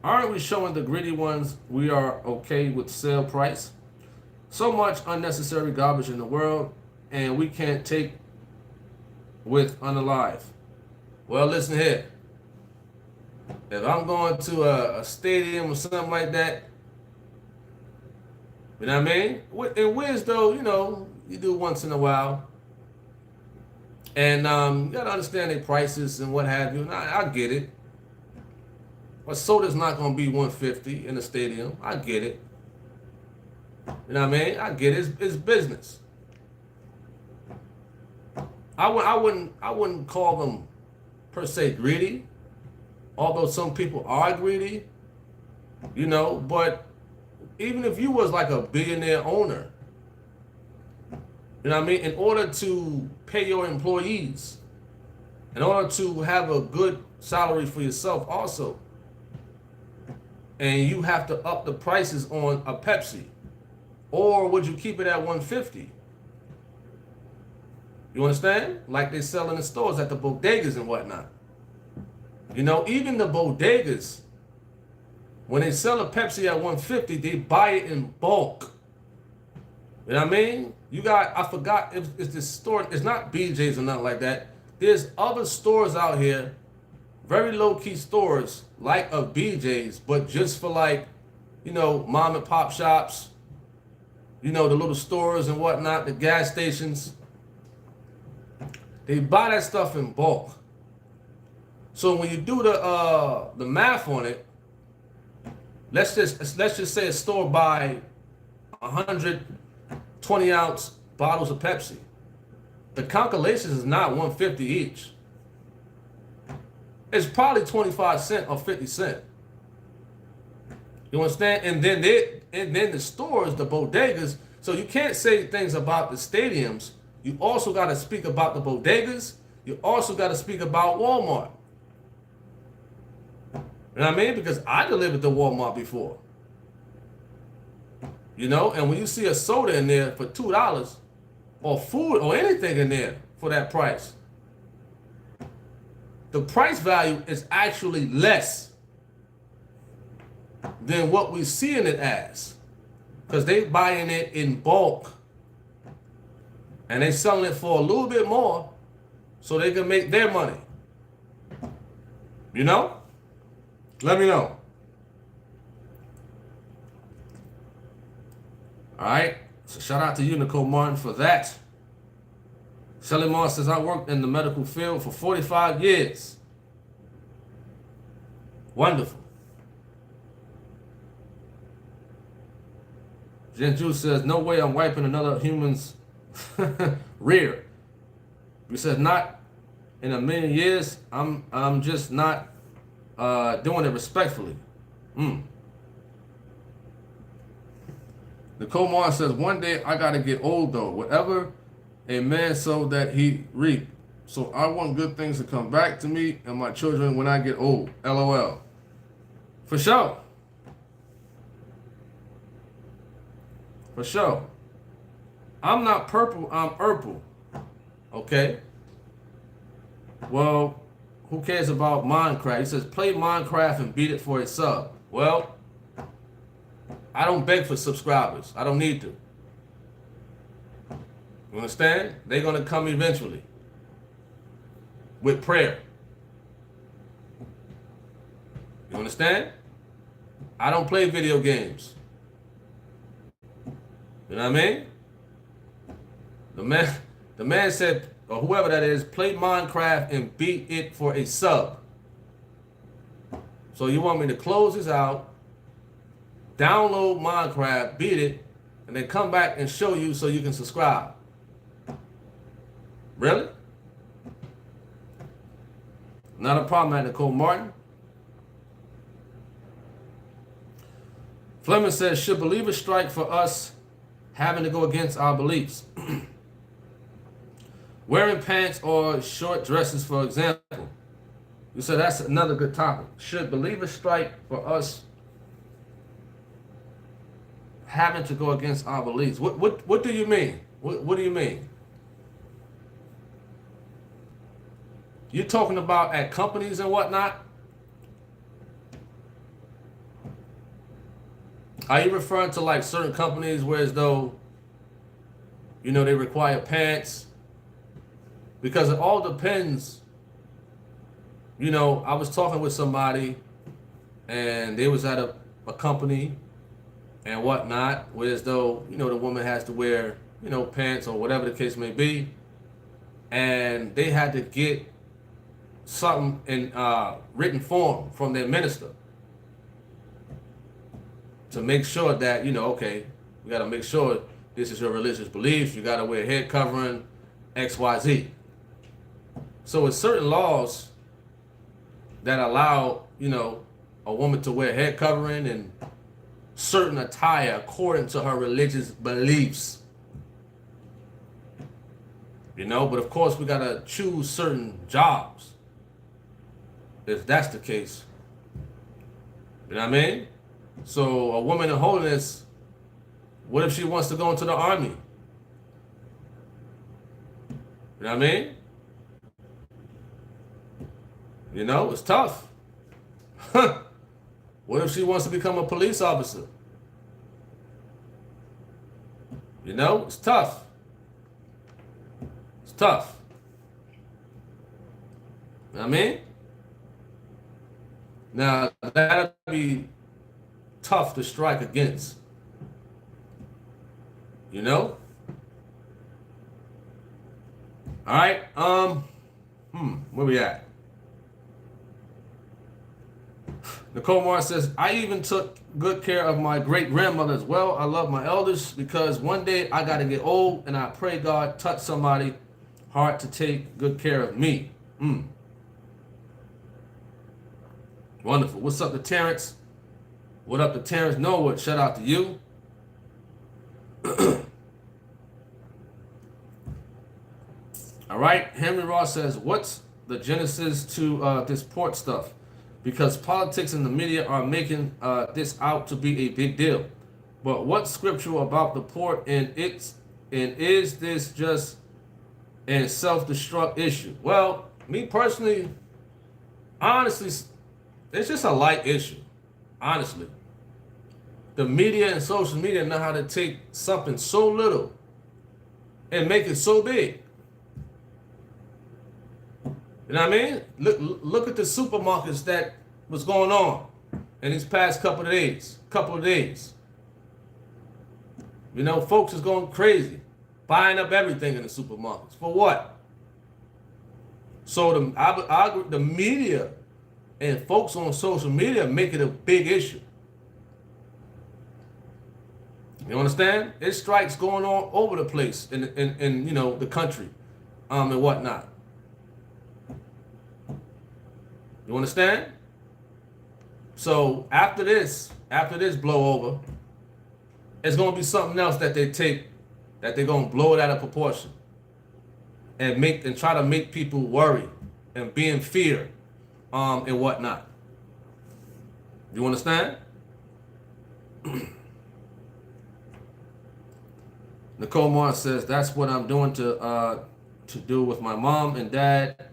Speaker 1: Aren't we showing the greedy ones we are okay with sale price? So much unnecessary garbage in the world, and we can't take with unalive. Well, listen here. If I'm going to a stadium or something like that, you know what I mean? In Wiz, though, you know, you do once in a while. And you got to understand their prices and what have you. And I get it. But soda's not going to be $150 in the stadium. I get it. You know what I mean? I get it. It's business. I wouldn't call them per se greedy, although some people are greedy. You know, but even if you was like a billionaire owner, you know what I mean? In order to pay your employees, in order to have a good salary for yourself also, and you have to up the prices on a Pepsi, or would you keep it at $150? You understand? Like they sell in the stores at the bodegas and whatnot. You know, even the bodegas, when they sell a Pepsi at $150, they buy it in bulk. You know what I mean? You got, I forgot, it's this store, it's not BJ's or nothing like that. There's other stores out here, very low-key stores, like a BJ's, but just for like, you know, mom and pop shops, you know, the little stores and whatnot, the gas stations. They buy that stuff in bulk. So when you do the math on it, let's just say a store buy 100 20-ounce bottles of Pepsi. The calculations is not $150 each. It's probably 25 cents or 50 cents. You understand? And then the stores, the bodegas. So you can't say things about the stadiums. You also got to speak about the bodegas. You also got to speak about Walmart. You know what I mean? Because I delivered to Walmart before. You know, and when you see a soda in there for $2, or food or anything in there for that price, the price value is actually less than what we're seeing it as, because they buying it in bulk and they selling it for a little bit more so they can make their money. You know? Let me know. All right. So shout out to you, Nicole Martin, for that. Shelly Moore says, I worked in the medical field for 45 years. Wonderful. Jen Ju says, no way I'm wiping another human's rear. He says, not in a million years. I'm just not doing it respectfully. Nicole Martin says, one day I gotta get old though. Whatever a man sowed that he reaped. So I want good things to come back to me and my children when I get old. LOL. For sure. For sure. I'm not purple, I'm Urple. Okay? Well, who cares about Minecraft? He says, play Minecraft and beat it for a sub. Well, I don't beg for subscribers. I don't need to. You understand? They're going to come eventually. With prayer. You understand? I don't play video games. You know what I mean? The man said, or whoever that is, play Minecraft and beat it for a sub. So you want me to close this out, download Minecraft, beat it, and then come back and show you so you can subscribe. Really? Not a problem at Nicole Martin. Fleming says, should believers strike for us having to go against our beliefs. Wearing pants or short dresses, for example. You said that's another good topic. Should believers strike for us having to go against our beliefs? What do you mean? What do you mean? You're talking about at companies and whatnot? Are you referring to like certain companies where as though, you know, they require pants? Because it all depends. You know, I was talking with somebody and they was at a company and whatnot, where as though, you know, the woman has to wear, you know, pants or whatever the case may be. And they had to get something in written form from their minister to make sure that, you know, okay, we got to make sure this is your religious beliefs. You got to wear head covering, X, Y, Z. So it's certain laws that allow, you know, a woman to wear head covering and certain attire according to her religious beliefs. You know, but of course we got to choose certain jobs if that's the case. You know what I mean? So a woman in holiness, what if she wants to go into the army? You know what I mean? You know, it's tough. What if she wants to become a police officer? You know, it's tough. It's tough. You know what I mean? Now, that'll be tough to strike against. You know? All right. Where we at? Nicole Moore says, I even took good care of my great-grandmother as well. I love my elders because one day I got to get old and I pray God touch somebody hard to take good care of me. Wonderful. What's up to Terrence? What up to Terrence Norwood? Shout out to you. All right. Henry Ross says, what's the genesis to this port stuff? Because politics and the media are making this out to be a big deal. But what's scriptural about the port and is this just a self-destruct issue? Well, me personally, honestly, it's just a light issue. Honestly. The media and social media know how to take something so little and make it so big. You know what I mean? Look at the supermarkets that was going on in these past couple of days. You know, folks is going crazy, buying up everything in the supermarkets. For what? So the media and folks on social media make it a big issue. You understand? There's strikes going on over the place in you know, the country, and whatnot. You understand? So after this blow over, it's gonna be something else that they're gonna blow it out of proportion and try to make people worry and be in fear, and whatnot. You understand? Nicole Morris says that's what I'm doing to do with my mom and dad.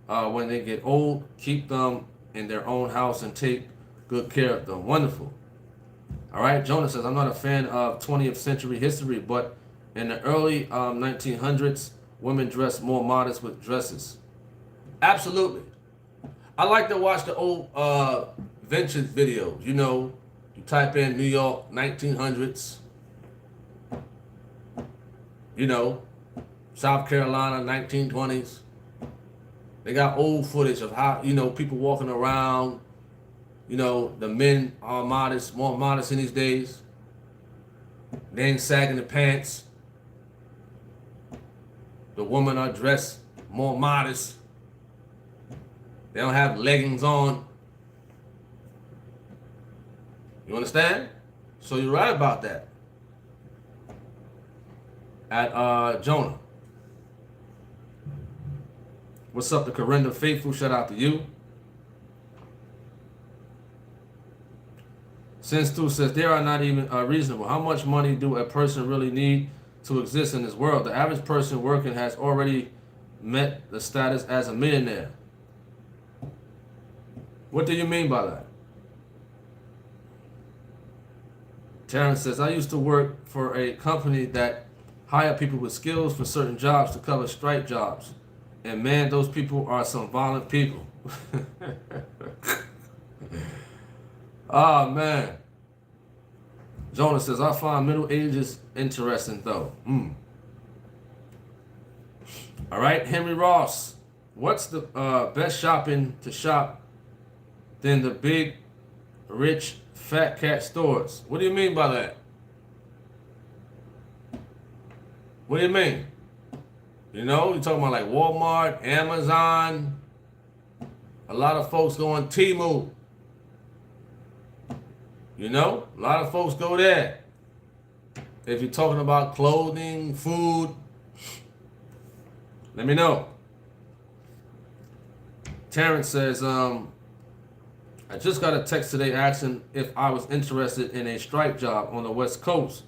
Speaker 1: When they get old, keep them in their own house and take good care of them. Wonderful. All right. Jonah says, I'm not a fan of 20th century history, but in the early 1900s, women dressed more modest with dresses. Absolutely. I like to watch the old vintage videos. You know, you type in New York 1900s, you know, South Carolina 1920s. They got old footage of how, you know, people walking around. You know, the men are modest, more modest in these days. They ain't sagging the pants. The women are dressed more modest. They don't have leggings on. You understand? So you're right about that. at Jonah. What's up, the Corinda Faithful? Shout out to you. Since 2 says, they are not even reasonable. How much money do a person really need to exist in this world? The average person working has already met the status as a millionaire. What do you mean by that? Terrence says, I used to work for a company that hired people with skills for certain jobs to cover strike jobs. And man, those people are some violent people. Oh, man. Jonah says, I find Middle Ages interesting, though. All right, Henry Ross. What's the best shopping to shop than the big, rich, fat cat stores? What do you mean by that? What do you mean? You know, you're talking about like Walmart, Amazon. A lot of folks go on Temu. You know, a lot of folks go there. If you're talking about clothing, food, let me know. Terrence says, I just got a text today asking if I was interested in a strike job on the West Coast,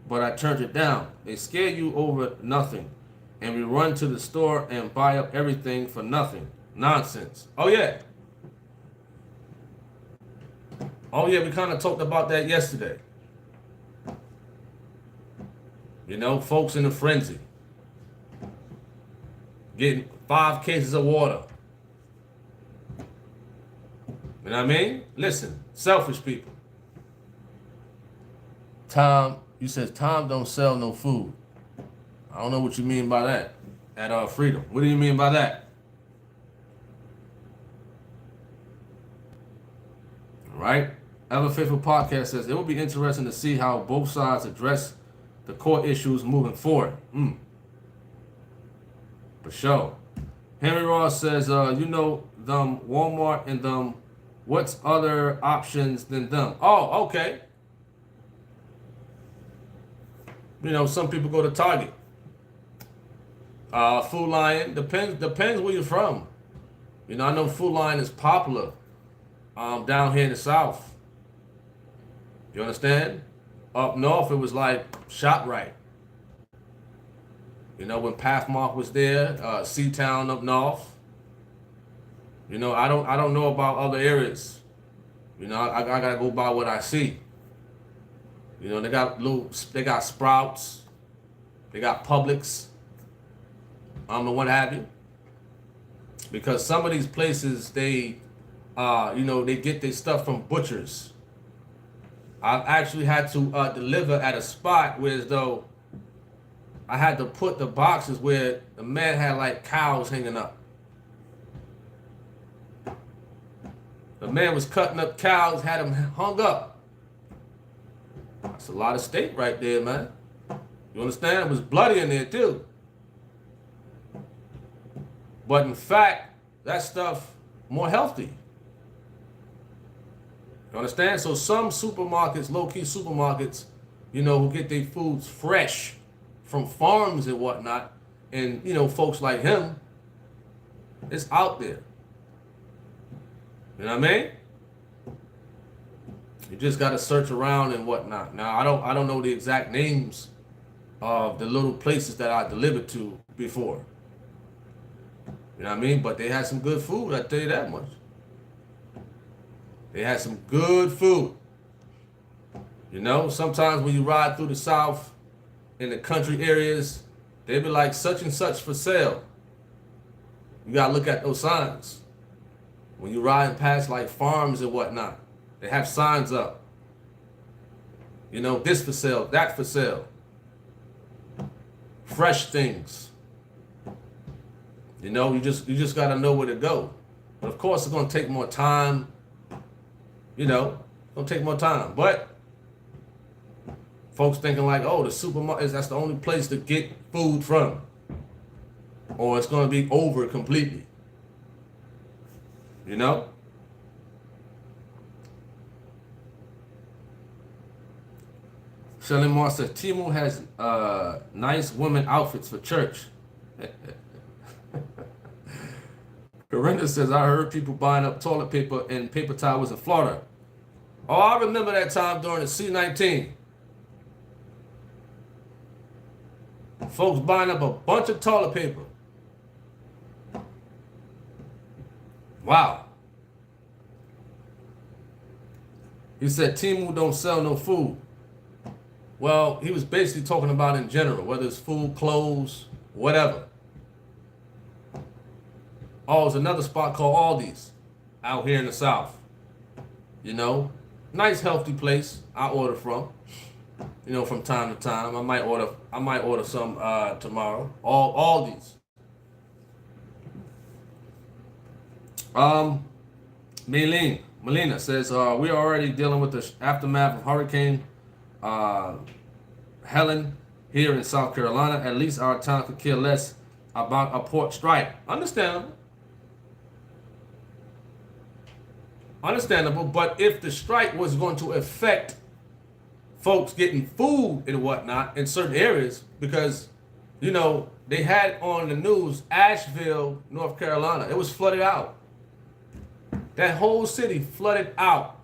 Speaker 1: but I turned it down. They scare you over nothing, and we run to the store and buy up everything for nothing. Nonsense. Oh, yeah. Oh, yeah, we kind of talked about that yesterday. You know, folks in a frenzy. Getting 5 cases of water. You know what I mean? Listen, selfish people. Tom, you said Tom don't sell no food. I don't know what you mean by that. At Freedom. What do you mean by that? All right? Ever Faithful Podcast says, it will be interesting to see how both sides address the court issues moving forward. For sure. Henry Ross says, you know, them Walmart and them, what's other options than them? Oh, okay. You know, some people go to Target. Food Lion, depends where you're from. You know, I know Food Lion is popular down here in the South. You understand? Up north, it was like ShopRite. You know, when Pathmark was there, Seatown up north. You know, I don't know about other areas. You know, I gotta go by what I see. You know, they got Sprouts, they got Publix, what have you. Because some of these places, they, you know, they get their stuff from butchers. I've actually had to deliver at a spot where as though I had to put the boxes where the man had like cows hanging up. The man was cutting up cows, had them hung up. That's a lot of steak right there, man. You understand? It was bloody in there too. But in fact, that stuff more healthy. You understand? So some supermarkets, low-key supermarkets, you know, who get their foods fresh from farms and whatnot, and, you know, folks like him, it's out there. You know what I mean? You just got to search around and whatnot. Now, I don't know the exact names of the little places that I delivered to before. You know what I mean? But they had some good food, I tell you that much. They had some good food. You know, sometimes when you ride through the South in the country areas, they be like such and such for sale. You gotta look at those signs. When you riding past like farms and whatnot, they have signs up. You know, this for sale, that for sale. Fresh things. You know, you just gotta know where to go. But of course, it's gonna take more time. You know, it's gonna take more time. But folks thinking like, oh, the supermarket, that's the only place to get food from. Or it's gonna be over completely. You know? Shelly Moore says, Timu has nice women outfits for church. Corinda says, I heard people buying up toilet paper and paper towels in Florida. Oh, I remember that time during the C-19. Folks buying up a bunch of toilet paper. Wow. He said, Timu don't sell no food. Well, he was basically talking about in general, whether it's food, clothes, whatever. Oh, there's another spot called Aldi's out here in the South. You know, nice, healthy place I order from. You know, from time to time. I might order some tomorrow. Aldi's. Melina says, we are already dealing with the aftermath of Hurricane Helen here in South Carolina. At least our town could care less about a port strike. Understandable. Understandable, but if the strike was going to affect folks getting food and whatnot in certain areas, because, you know, they had on the news, Asheville, North Carolina, it was flooded out. That whole city flooded out.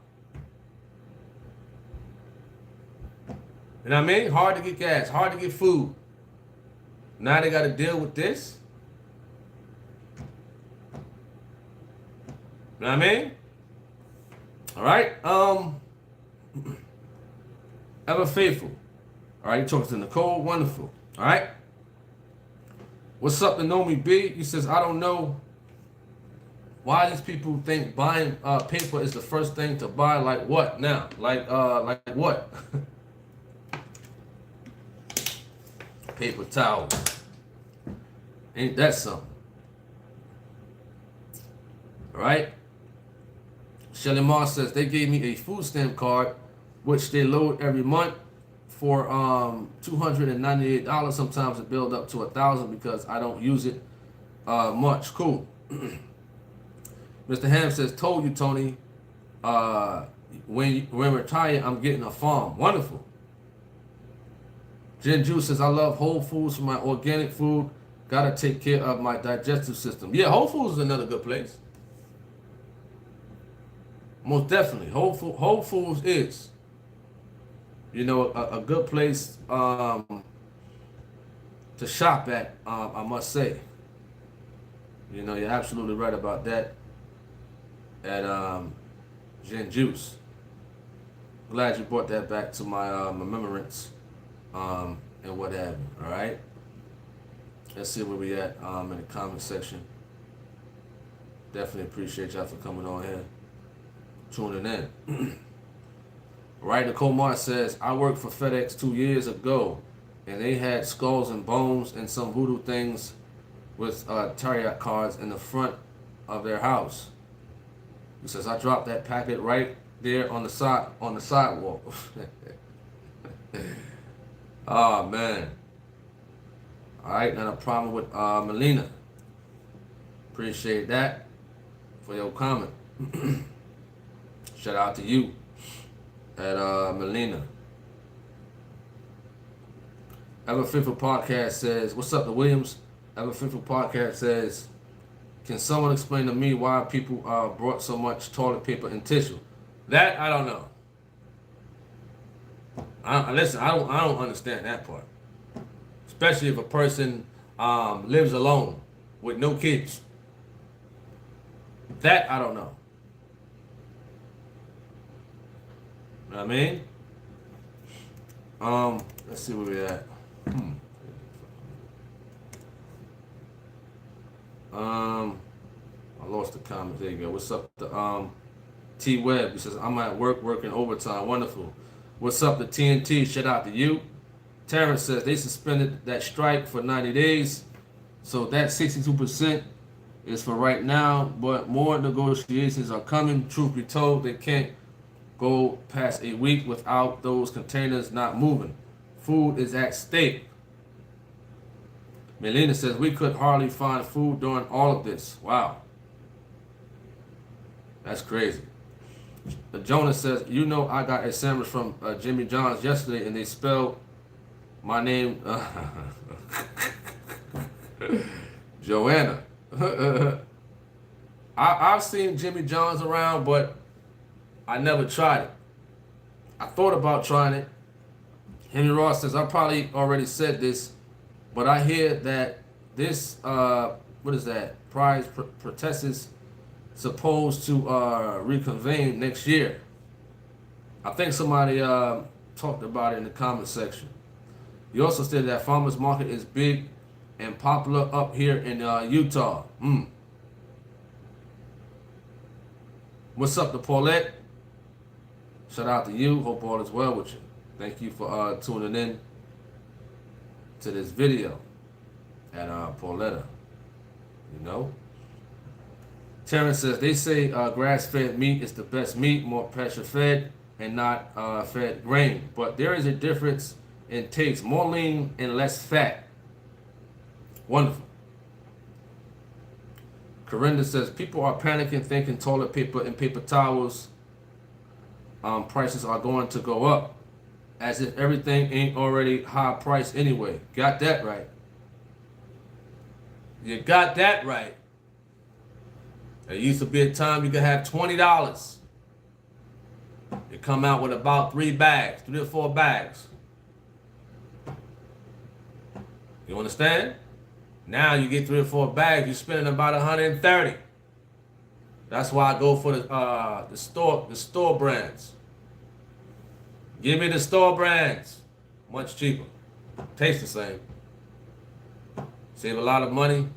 Speaker 1: You know what I mean? Hard to get gas, hard to get food. Now they got to deal with this. You know what I mean? All right. Ever faithful. All right. You talking to Nicole. Wonderful. All right. What's up to Know Me B? He says, I don't know why these people think buying paper is the first thing to buy. Like what now? Like what? Paper towel. Ain't that something? All right. Shelly Moss says they gave me a food stamp card, which they load every month for $298. Sometimes it build up to $1,000 because I don't use it much. Cool. Mr. Ham says, told you, Tony, when retired, I'm getting a farm. Wonderful. Jen Ju says, I love Whole Foods for my organic food. Gotta take care of my digestive system. Yeah, Whole Foods is another good place. Most definitely. Whole Foods is, you know, a good place to shop at, I must say. You know, you're absolutely right about that at Gin Juice. Glad you brought that back to my remembrance and what have you, all right? Let's see where we at in the comment section. Definitely appreciate y'all for coming on here, tuning in. Right, Nicole Mart says, I worked for FedEx 2 years ago, and they had skulls and bones and some voodoo things with tarot cards in the front of their house. He says, I dropped that packet right there on the sidewalk. Oh, man. All right, not a problem with Melina. Appreciate that for your comment. Shout out to you at Melina. Ever Faithful Podcast says, what's up, the Williams? Ever Faithful Podcast says, can someone explain to me why people brought so much toilet paper and tissue? That I don't know. Listen, I don't understand that part. Especially if a person lives alone with no kids. That I don't know. Know what I mean? Let's see where we're at. I lost the comment. There you go. What's up to T Webb? He says, I'm at work working overtime. Wonderful. What's up to TNT? Shout out to you. Terrence says they suspended that strike for 90 days. So that 62% is for right now, but more negotiations are coming. Truth be told, they can't go past a week without those containers not moving. Food is at stake. Melina says, we could hardly find food during all of this. Wow. That's crazy. Jonas says, you know, I got a sandwich from Jimmy John's yesterday, and they spelled my name, Joanna. I've seen Jimmy John's around, but I never tried it. I thought about trying it. Henry Ross says, I probably already said this, but I hear that this, what is that? Prize protest is supposed to reconvene next year. I think somebody talked about it in the comment section. He also said that farmers market is big and popular up here in Utah. What's up to Paulette? Shout out to you. Hope all is well with you. Thank you for tuning in to this video at Pauletta. You know, Terrence says they say grass-fed meat is the best meat, more pressure-fed and not fed grain. But there is a difference in taste, more lean and less fat. Wonderful. Corinda says people are panicking, thinking toilet paper and paper towels prices are going to go up, as if everything ain't already high price anyway. Got that right. You got that right. There used to be a time you could have $20. You come out with about 3 bags, 3 or 4 bags. You understand? Now you get 3 or 4 bags, you're spending about 130. That's why I go for the store brands. Give me the store brands. Much cheaper. Tastes the same. Save a lot of money.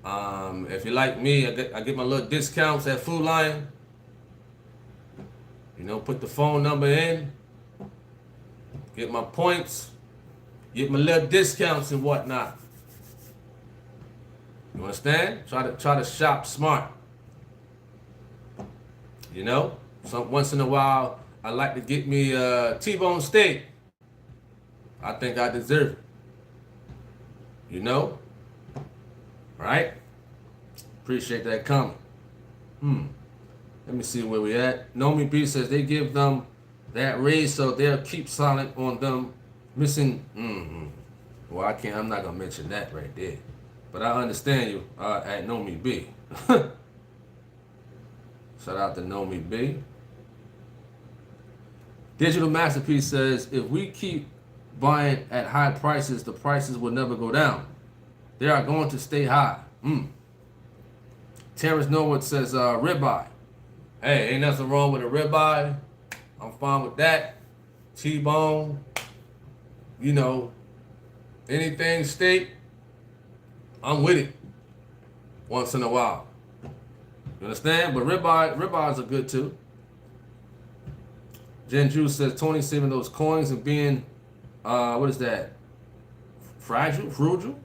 Speaker 1: If you like me, I get my little discounts at Food Lion. You know, put the phone number in. Get my points. Get my little discounts and whatnot. You understand? Try to shop smart. You know, once in a while, I like to get me a T-bone steak. I think I deserve it. You know? Right? Appreciate that comment. Let me see where we at. Nomi B says they give them that raise so they'll keep silent on them missing. Well, I'm not gonna mention that right there. But I understand you at Nomi B. Shout out to Nomi B. Digital Masterpiece says, if we keep buying at high prices, the prices will never go down. They are going to stay high. Terrence Norwood says, ribeye. Hey, ain't nothing wrong with a ribeye. I'm fine with that. T-bone. You know, anything steak, I'm with it. Once in a while. You understand? But ribeyes are good too. Jen Juice says Tony saving those coins and being, what is that? Frugal?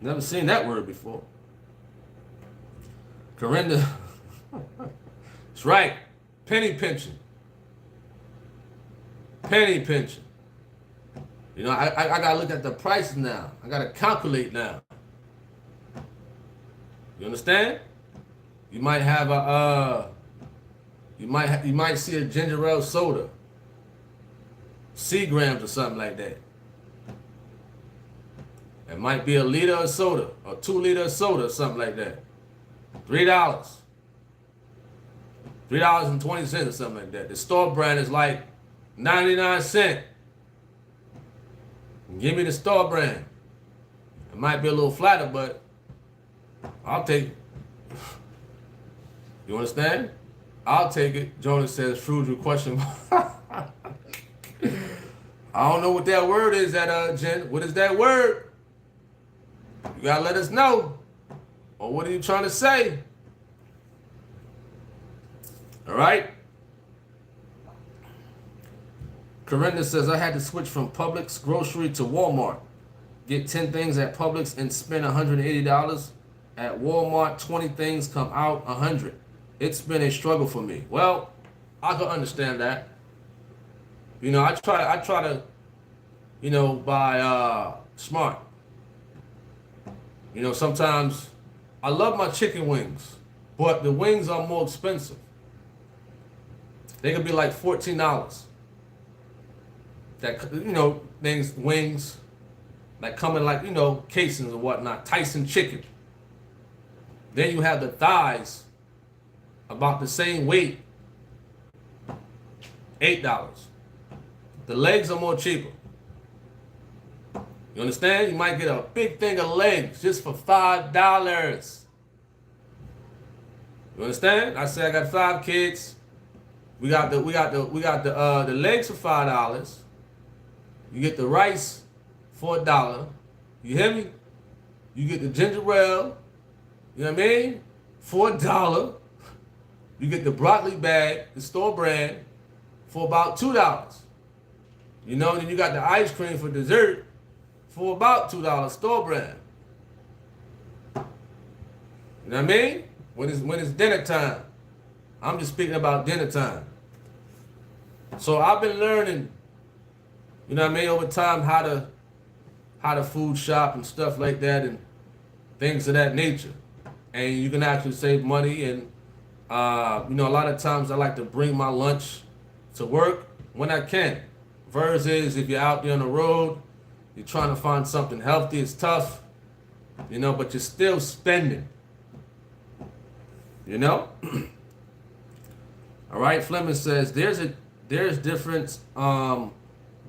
Speaker 1: Never seen that word before. Corinda, that's right. Penny pinching. Penny pinching. You know, I gotta look at the prices now. I gotta calculate now. You understand? You might have a you might see a ginger ale soda, Seagrams or something like that. It might be a liter of soda or 2 liters of soda or something like that. $3, $3.20 or something like that. The store brand is like 99 cents. Give me the store brand. It might be a little flatter, but I'll take it. You understand? I'll take it. Jonas says, frugal question. I don't know what that word is, Jen. What is that word? You gotta let us know. Or what are you trying to say? All right? Corinda says, I had to switch from Publix grocery to Walmart. Get 10 things at Publix and spend $180. At Walmart, 20 things come out $100. It's been a struggle for me. Well, I can understand that. You know, I try to, you know, buy smart. You know, sometimes I love my chicken wings, but the wings are more expensive. They could be like $14. That, you know, things, wings, like coming like, you know, casings or whatnot, Tyson chicken. Then you have the thighs, about the same weight, $8. The legs are more cheaper. You understand? You might get a big thing of legs just for $5. You understand? I said I got 5 kids. We got the legs for $5. You get the rice for $1. You hear me? You get the ginger ale, you know what I mean? For $1. You get the broccoli bag, the store brand, for about $2. You know, then you got the ice cream for dessert for about $2 store brand. You know what I mean? When it's dinner time. I'm just speaking about dinner time. So I've been learning, you know what I mean, over time how to food shop and stuff like that and things of that nature. And you can actually save money. And you know, a lot of times I like to bring my lunch to work when I can. Versus if you're out there on the road, you're trying to find something healthy, it's tough, you know, but you're still spending, you know? All right, Fleming says, there's different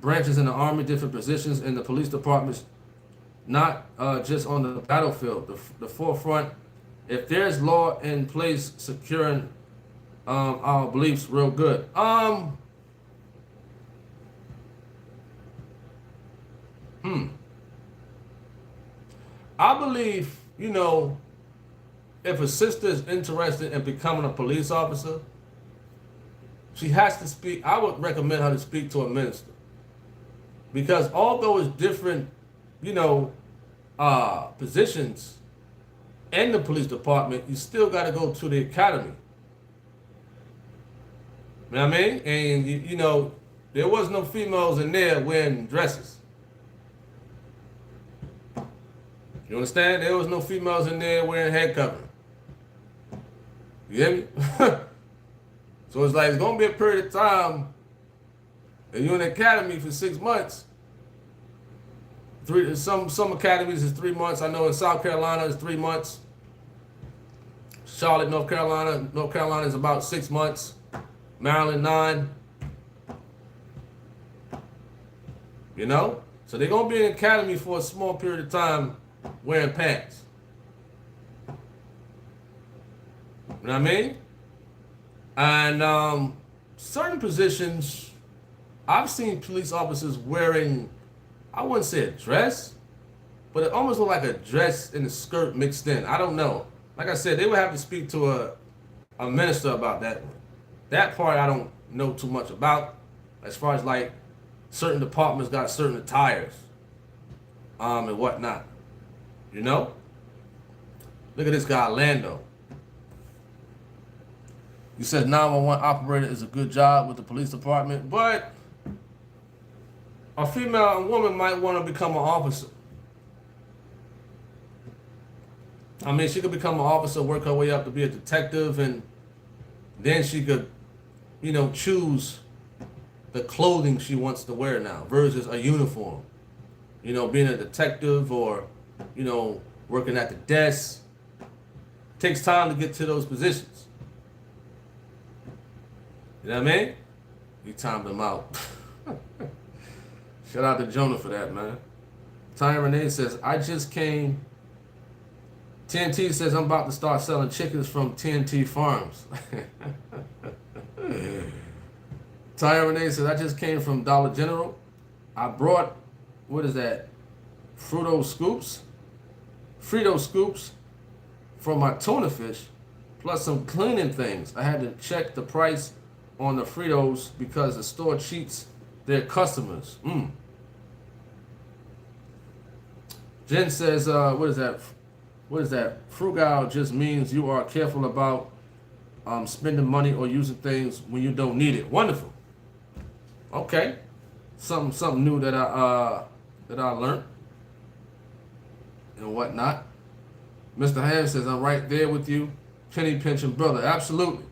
Speaker 1: branches in the Army, different positions in the police departments, not just on the battlefield, the forefront. If there's law in place securing our beliefs real good. I believe, you know, if a sister is interested in becoming a police officer, she has to speak. I would recommend her to speak to a minister. Because although it's different, you know, positions in the police department, you still got to go to the academy. You know what I mean? And, you know, there was no females in there wearing dresses. You understand? There was no females in there wearing head covering. You hear me? So it's like, it's going to be a period of time, and you're in the academy for 6 months. Some academies is 3 months. I know in South Carolina it's 3 months. Charlotte, North Carolina is about 6 months. Maryland, 9. You know? So they're going to be in the academy for a small period of time wearing pants. You know what I mean? And certain positions, I've seen police officers wearing, I wouldn't say a dress, but it almost looked like a dress and a skirt mixed in. I don't know. Like I said, they would have to speak to a minister about that one. That part I don't know too much about. As far as like certain departments got certain attires and whatnot. You know? Look at this guy, Lando. You said 911 operator is a good job with the police department, but a woman might want to become an officer. I mean, she could become an officer, work her way up to be a detective, and then she could, you know, choose the clothing she wants to wear now versus a uniform. You know, being a detective or, you know, working at the desk. Takes time to get to those positions. You know what I mean? You timed them out. Shout out to Jonah for that, man. Tanya Renee says, I just came. TNT says, I'm about to start selling chickens from TNT Farms. Tanya Renee says, I just came from Dollar General. I brought, what is that? Frito scoops for my tuna fish, plus some cleaning things. I had to check the price on the Fritos because the store cheats their customers. Jen says, what is that? Frugal just means you are careful about spending money or using things when you don't need it. Wonderful. Okay. Something new that I learned and whatnot. Mr. Ham says, I'm right there with you. Penny pinching brother. Absolutely.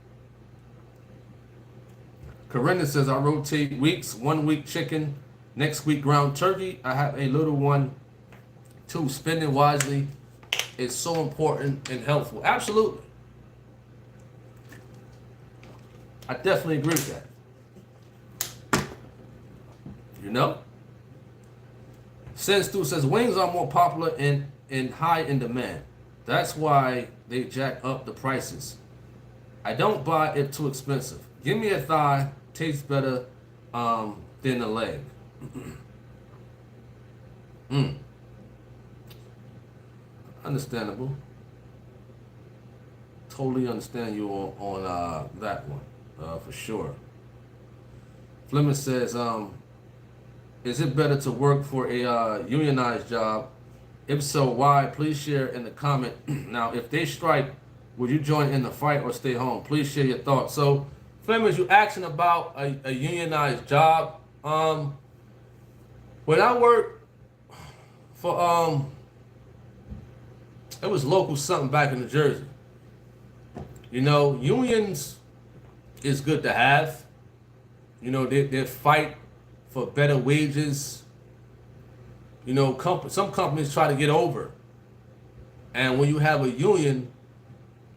Speaker 1: Corinna says, I rotate weeks, 1 week chicken, next week ground turkey. I have a little one too. Spending wisely is so important and helpful. Absolutely. I definitely agree with that. You know? Sense Stu says, wings are more popular and high in demand. That's why they jack up the prices. I don't buy it too expensive. Give me a thigh, tastes better than a leg. Understandable. Totally understand you on that one, for sure. Fleming says, is it better to work for a unionized job? If so, why? Please share in the comment. Now, if they strike, would you join in the fight or stay home? Please share your thoughts. So, Fleming, you asking about a unionized job. When I worked for it was local something back in New Jersey. You know, unions is good to have. You know, they fight for better wages. You know, some companies try to get over. And when you have a union,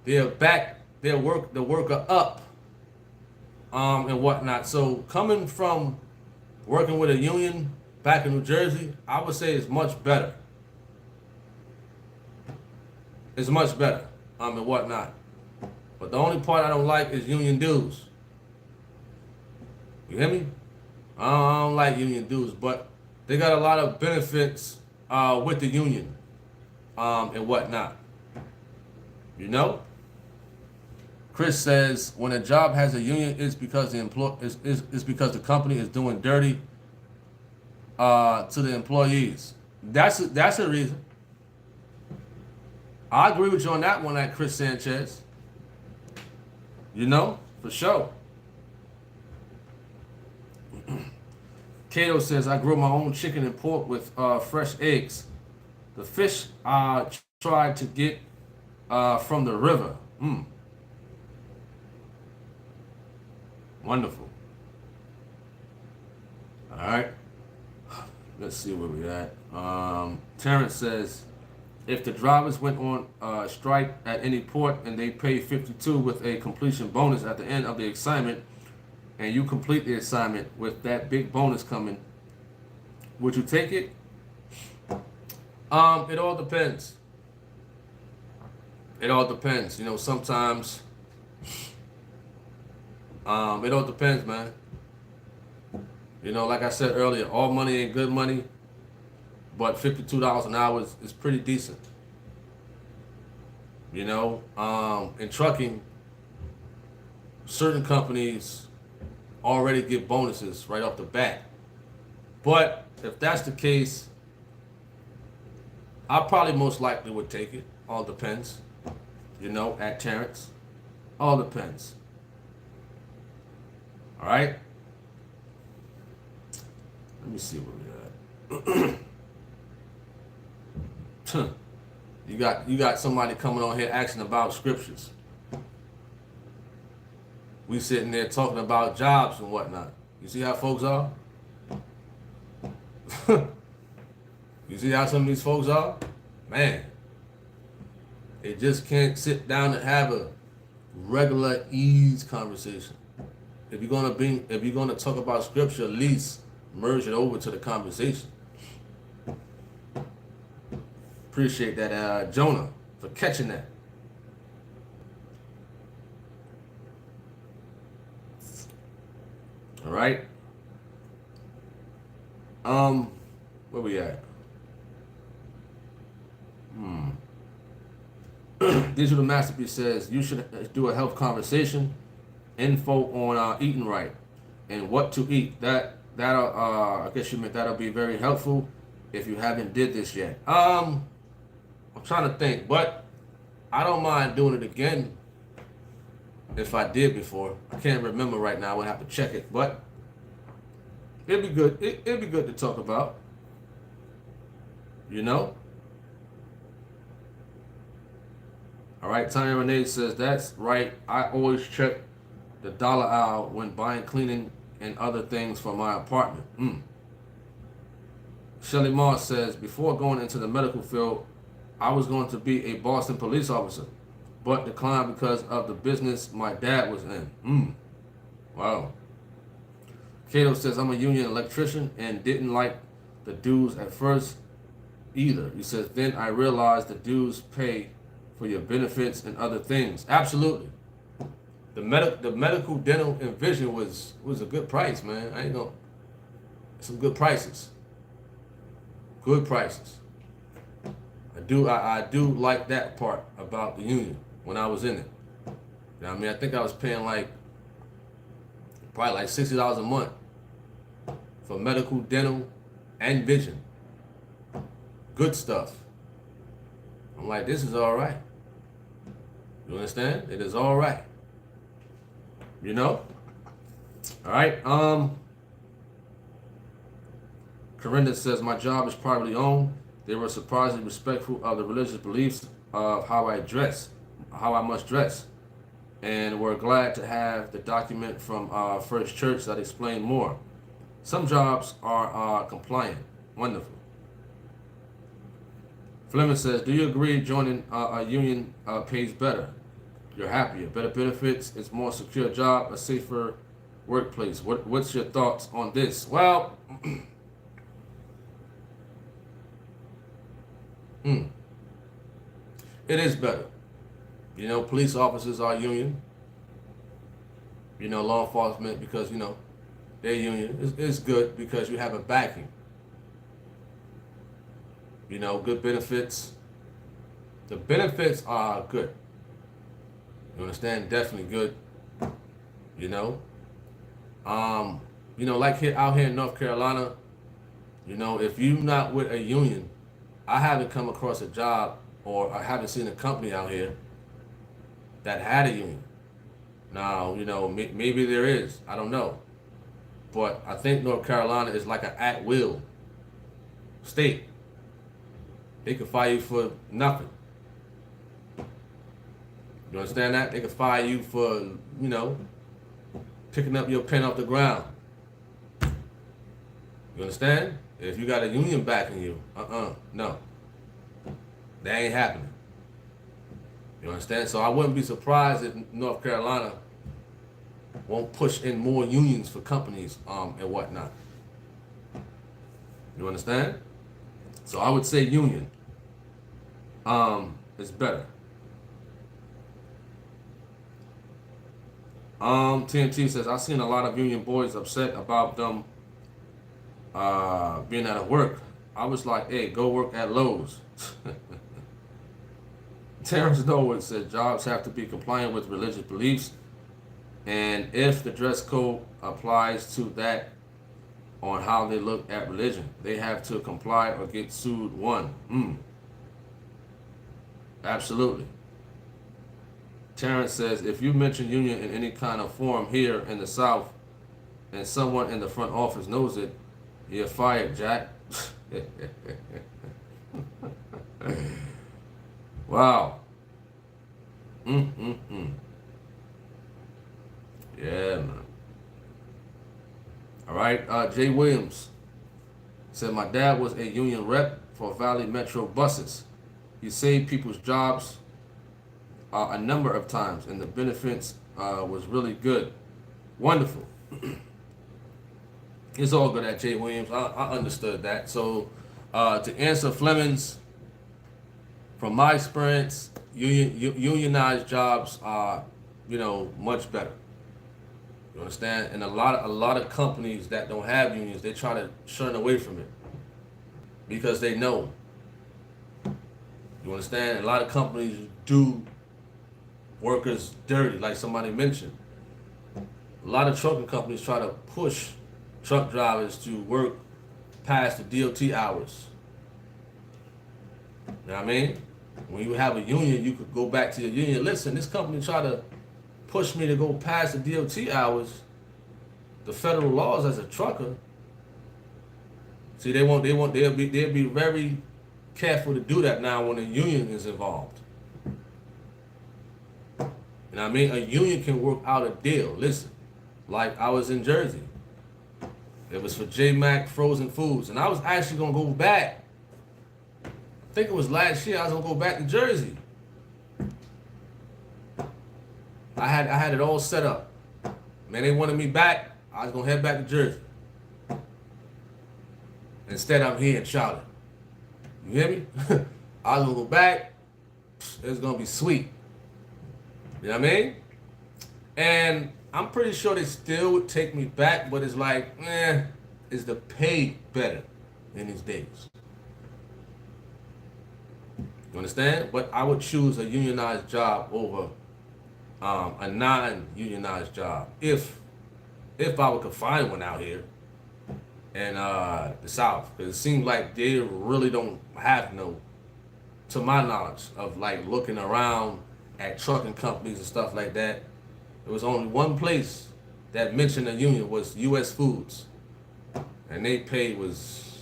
Speaker 1: they'll back the worker up, and whatnot. So coming from working with a union back in New Jersey, I would say it's much better. It's much better, and whatnot. But the only part I don't like is union dues. You hear me? I don't like union dues, but they got a lot of benefits with the union, and whatnot. You know? Chris says when a job has a union, it's because it's because the company is doing dirty to the employees. That's a reason. I agree with you on that one, at Chris Sanchez. You know, for sure. Cato says, I grew my own chicken and pork with fresh eggs. The fish I tried to get from the river. Wonderful. All right. Let's see where we're at. Terrence says, if the drivers went on strike at any port and they pay 52 with a completion bonus at the end of the assignment, and you complete the assignment with that big bonus coming, would you take it? It all depends. It all depends. You know, sometimes it all depends, man. You know, like I said earlier, all money ain't good money, but $52 an hour is pretty decent. You know, in trucking, certain companies already give bonuses right off the bat. But if that's the case, I probably most likely would take it. All depends. You know, at Terrence. All depends. All right? Let me see where we're at. You got somebody coming on here asking about scriptures. We sitting there talking about jobs and whatnot. You see how folks are? You see how some of these folks are? Man, they just can't sit down and have a regular ease conversation. If you're gonna talk about scripture, at least merge it over to the conversation. Appreciate that, Jonah, for catching that. All right. Where we at? Digital Masterpiece says you should do a health conversation, info on eating right and what to eat. That'll I guess you meant that'll be very helpful if you haven't did this yet. I'm trying to think, but I don't mind doing it again if I did before. I can't remember right now. I would have to check it, but it'd be good. It'd be good to talk about. You know? All right, Tanya Renee says, that's right. I always check the dollar aisle when buying cleaning and other things for my apartment. Shelly Moss says, before going into the medical field, I was going to be a Boston police officer, but declined because of the business my dad was in. Wow. Cato says, I'm a union electrician and didn't like the dues at first either. He says, then I realized the dues pay for your benefits and other things. Absolutely. The medical, dental, and vision was a good price, man. I ain't gonna, some good prices. Good prices. I do like that part about the union when I was in it. You know what I mean? I think I was paying probably like $60 a month for medical, dental, and vision. Good stuff. I'm like, this is all right. You understand? It is all right. You know? All right. Corinda says, my job is privately owned. They were surprisingly respectful of the religious beliefs of how I must dress. And we're glad to have the document from First Church that explained more. Some jobs are compliant. Wonderful. Fleming says, do you agree joining a union pays better? You're happier, better benefits, it's more secure job, a safer workplace. What's your thoughts on this? Well, it is better. You know, police officers are union. You know, law enforcement, because, you know, they're union. It's good because you have a backing. You know, good benefits. The benefits are good. You understand? Definitely good. You know? Like out here in North Carolina, you know, if you're not with a union, I haven't come across a job or I haven't seen a company out here that had a union. Now, you know, maybe there is. I don't know. But I think North Carolina is like an at-will state. They could fire you for nothing. You understand that? They could fire you for, you know, picking up your pen off the ground. You understand? If you got a union backing you, no. That ain't happening. You understand? So I wouldn't be surprised if North Carolina won't push in more unions for companies and whatnot. You understand? So I would say union is better. TNT says, I've seen a lot of union boys upset about them being out of work. I was like, hey, go work at Lowe's. Terrence Norwood said, jobs have to be compliant with religious beliefs, and if the dress code applies to that on how they look at religion, they have to comply or get sued. Absolutely. Terrence says, if you mention union in any kind of form here in the South and someone in the front office knows it, you're fired, Jack. Wow. Yeah, man. All right. Jay Williams said, my dad was a union rep for Valley Metro buses. He saved people's jobs a number of times, and the benefits was really good. Wonderful. It's all good at Jay Williams. I understood that. So to answer Fleming's, from my experience, unionized jobs are, you know, much better. You understand? And a lot of companies that don't have unions, they try to shun away from it because they know. You understand? A lot of companies do workers dirty, like somebody mentioned. A lot of trucking companies try to push truck drivers to work past the DOT hours. You know what I mean? When you have a union, you could go back to your union. Listen, this company tried to push me to go past the DOT hours, the federal laws as a trucker. See, they'll be very careful to do that now when a union is involved. You know know what I mean? A union can work out a deal. Listen, like I was in Jersey. It was for J Mac Frozen Foods. And I was actually going to go back. I think it was last year. I was going to go back to Jersey. I had it all set up. Man, they wanted me back. I was going to head back to Jersey. Instead, I'm here in Charlotte. You hear me? I was going to go back. It's going to be sweet. You know what I mean? And I'm pretty sure they still would take me back, but it's like, is the pay better in these days? You understand? But I would choose a unionized job over a non-unionized job if I could find one out here in the South. Because it seems like they really don't have no, to my knowledge, of like looking around at trucking companies and stuff like that. There was only one place that mentioned a union, was U.S. Foods. And they pay was,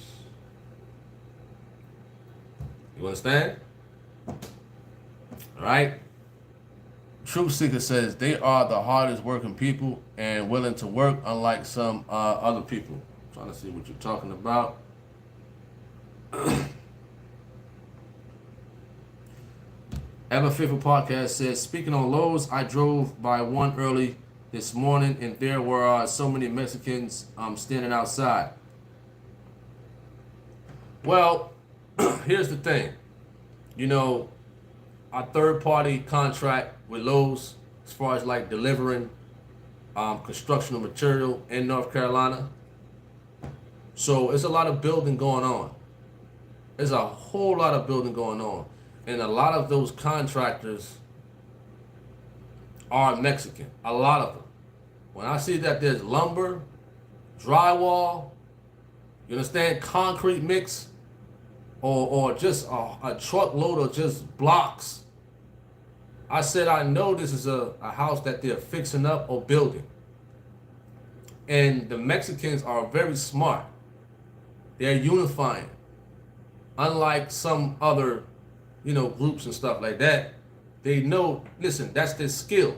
Speaker 1: you understand? All right? Truth Seeker says they are the hardest working people and willing to work, unlike some other people. I'm trying to see what you're talking about. Ever Faithful Podcast says, speaking on Lowe's, I drove by one early this morning and there were so many Mexicans standing outside. Well, here's the thing. You know, our third party contract with Lowe's as far as like delivering constructional material in North Carolina. So it's a lot of building going on. There's a whole lot of building going on. And a lot of those contractors are Mexican. A lot of them. When I see that there's lumber, drywall, you understand, concrete mix, or just a truckload of just blocks, I said I know this is a house that they're fixing up or building. And the Mexicans are very smart. They're unifying. Unlike some other groups and stuff like that, they know, listen, that's their skill.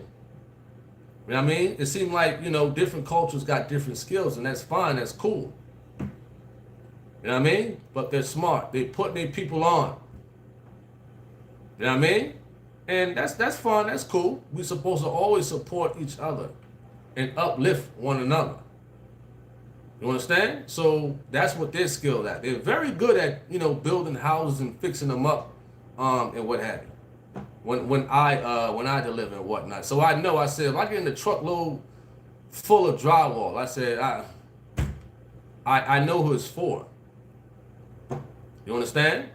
Speaker 1: You know what I mean? It seems like, different cultures got different skills, and that's fine, that's cool. You know what I mean? But they're smart. They put their people on. You know what I mean? And that's fun, that's cool. We're supposed to always support each other and uplift one another. You understand? So that's what they're skilled at. They're very good at, building houses and fixing them up. And what have you, when I deliver and whatnot. So I know, I said, if I get in the truckload full of drywall, I said, I know who it's for. You understand?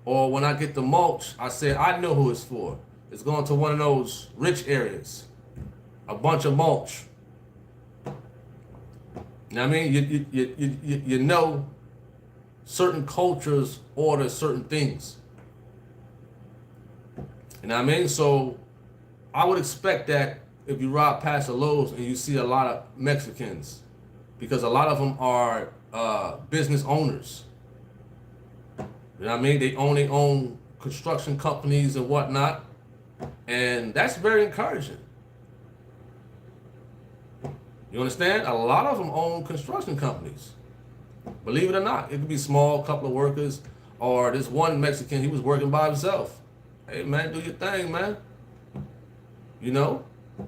Speaker 1: Or when I get the mulch, I said, I know who it's for. It's going to one of those rich areas. A bunch of mulch. You know what I mean? You know certain cultures order certain things. You know what I mean? So I would expect that if you ride past the Lowe's and you see a lot of Mexicans, because a lot of them are business owners. You know what I mean? They own their own construction companies and whatnot. And that's very encouraging. You understand? A lot of them own construction companies. Believe it or not. It could be small, couple of workers, or this one Mexican, he was working by himself. Hey man, do your thing, man. A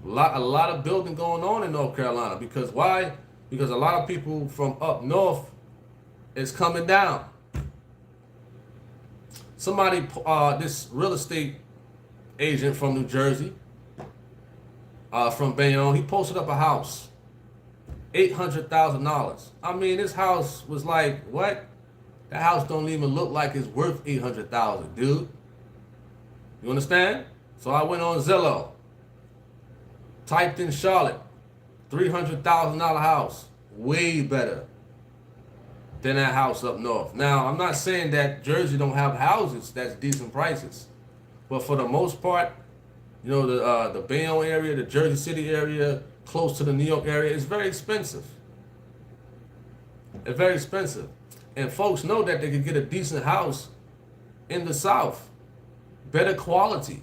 Speaker 1: lot of building going on in North Carolina. Because why? Because a lot of people from up north is coming down. Somebody, this real estate agent from New Jersey, from Bayonne, he posted up a house, $800,000. I mean, this house was like, what? That house don't even look like it's worth $800,000, dude. You understand? So I went on Zillow, typed in Charlotte, $300,000 house, way better than that house up north. Now, I'm not saying that Jersey don't have houses that's decent prices, but for the most part, the Bayonne area, the Jersey City area, close to the New York area, is very expensive. It's very expensive. And folks know that they can get a decent house in the South. Better quality.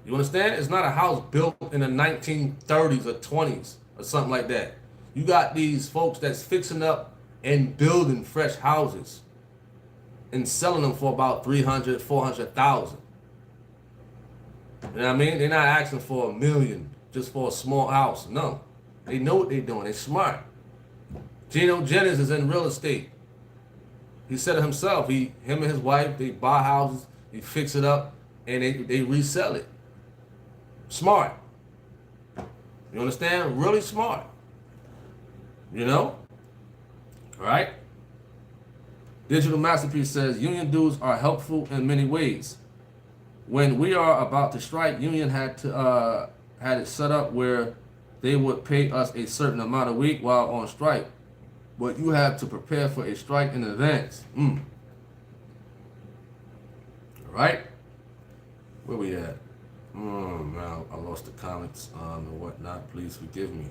Speaker 1: You understand? It's not a house built in the 1930s or 20s or something like that. You got these folks that's fixing up and building fresh houses and selling them for about 300, 400,000. You know what I mean? They're not asking for $1 million just for a small house. No. They know what they're doing. They're smart. Geno Jennings is in real estate. He said it himself. Him and his wife, they buy houses, they fix it up, and they resell it. Smart. You understand? Really smart. You know? All right? Digital Masterpiece says, union dues are helpful in many ways. When we are about to strike, union had it set up where they would pay us a certain amount a week while on strike. But you have to prepare for a strike in advance. All right? Where we at? Man, I lost the comments and whatnot. Please forgive me.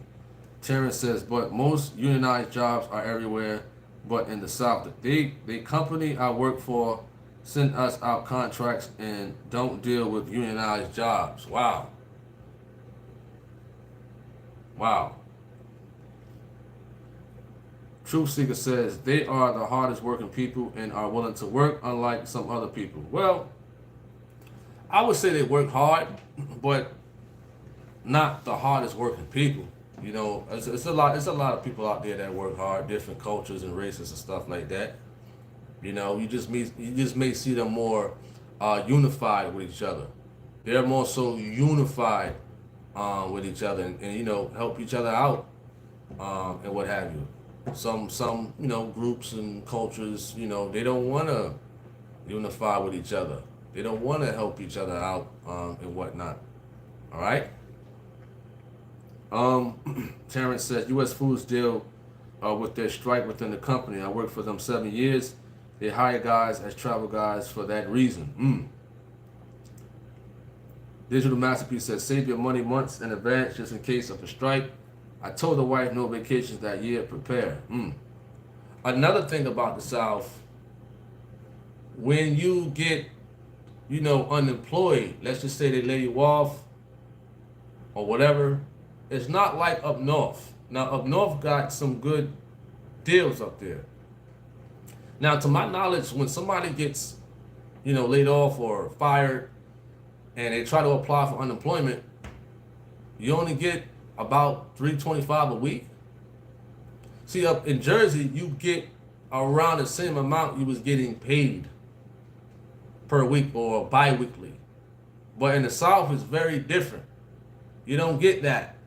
Speaker 1: Terrence says, but most unionized jobs are everywhere but in the South. The company I work for send us out contracts and don't deal with unionized jobs. Wow. Wow. Truth Seeker says, they are the hardest working people and are willing to work unlike some other people. Well, I would say they work hard, but not the hardest working people. You know, it's a lot of people out there that work hard, different cultures and races and stuff like that. You know, you just may see them more unified with each other. They're more so unified with each other and you know, help each other out and what have you. Some you know, groups and cultures, you know, they don't want to unify with each other. They don't want to help each other out and whatnot. All right. Terrence says, U.S. Foods deal with their strike within the company. I worked for them 7 years. They hire guys as travel guys for that reason. Digital Masterpiece says, save your money months in advance just in case of a strike. I told the wife no vacations that year. Prepare. Another thing about the South, when you get, you know, unemployed, let's just say they lay you off or whatever, it's not like up north. Now, up north got some good deals up there. Now, to my knowledge, when somebody gets, you know, laid off or fired and they try to apply for unemployment, you only get about $325 a week. See, up in Jersey, you get around the same amount you was getting paid per week or bi-weekly. But in the South, it's very different. You don't get that,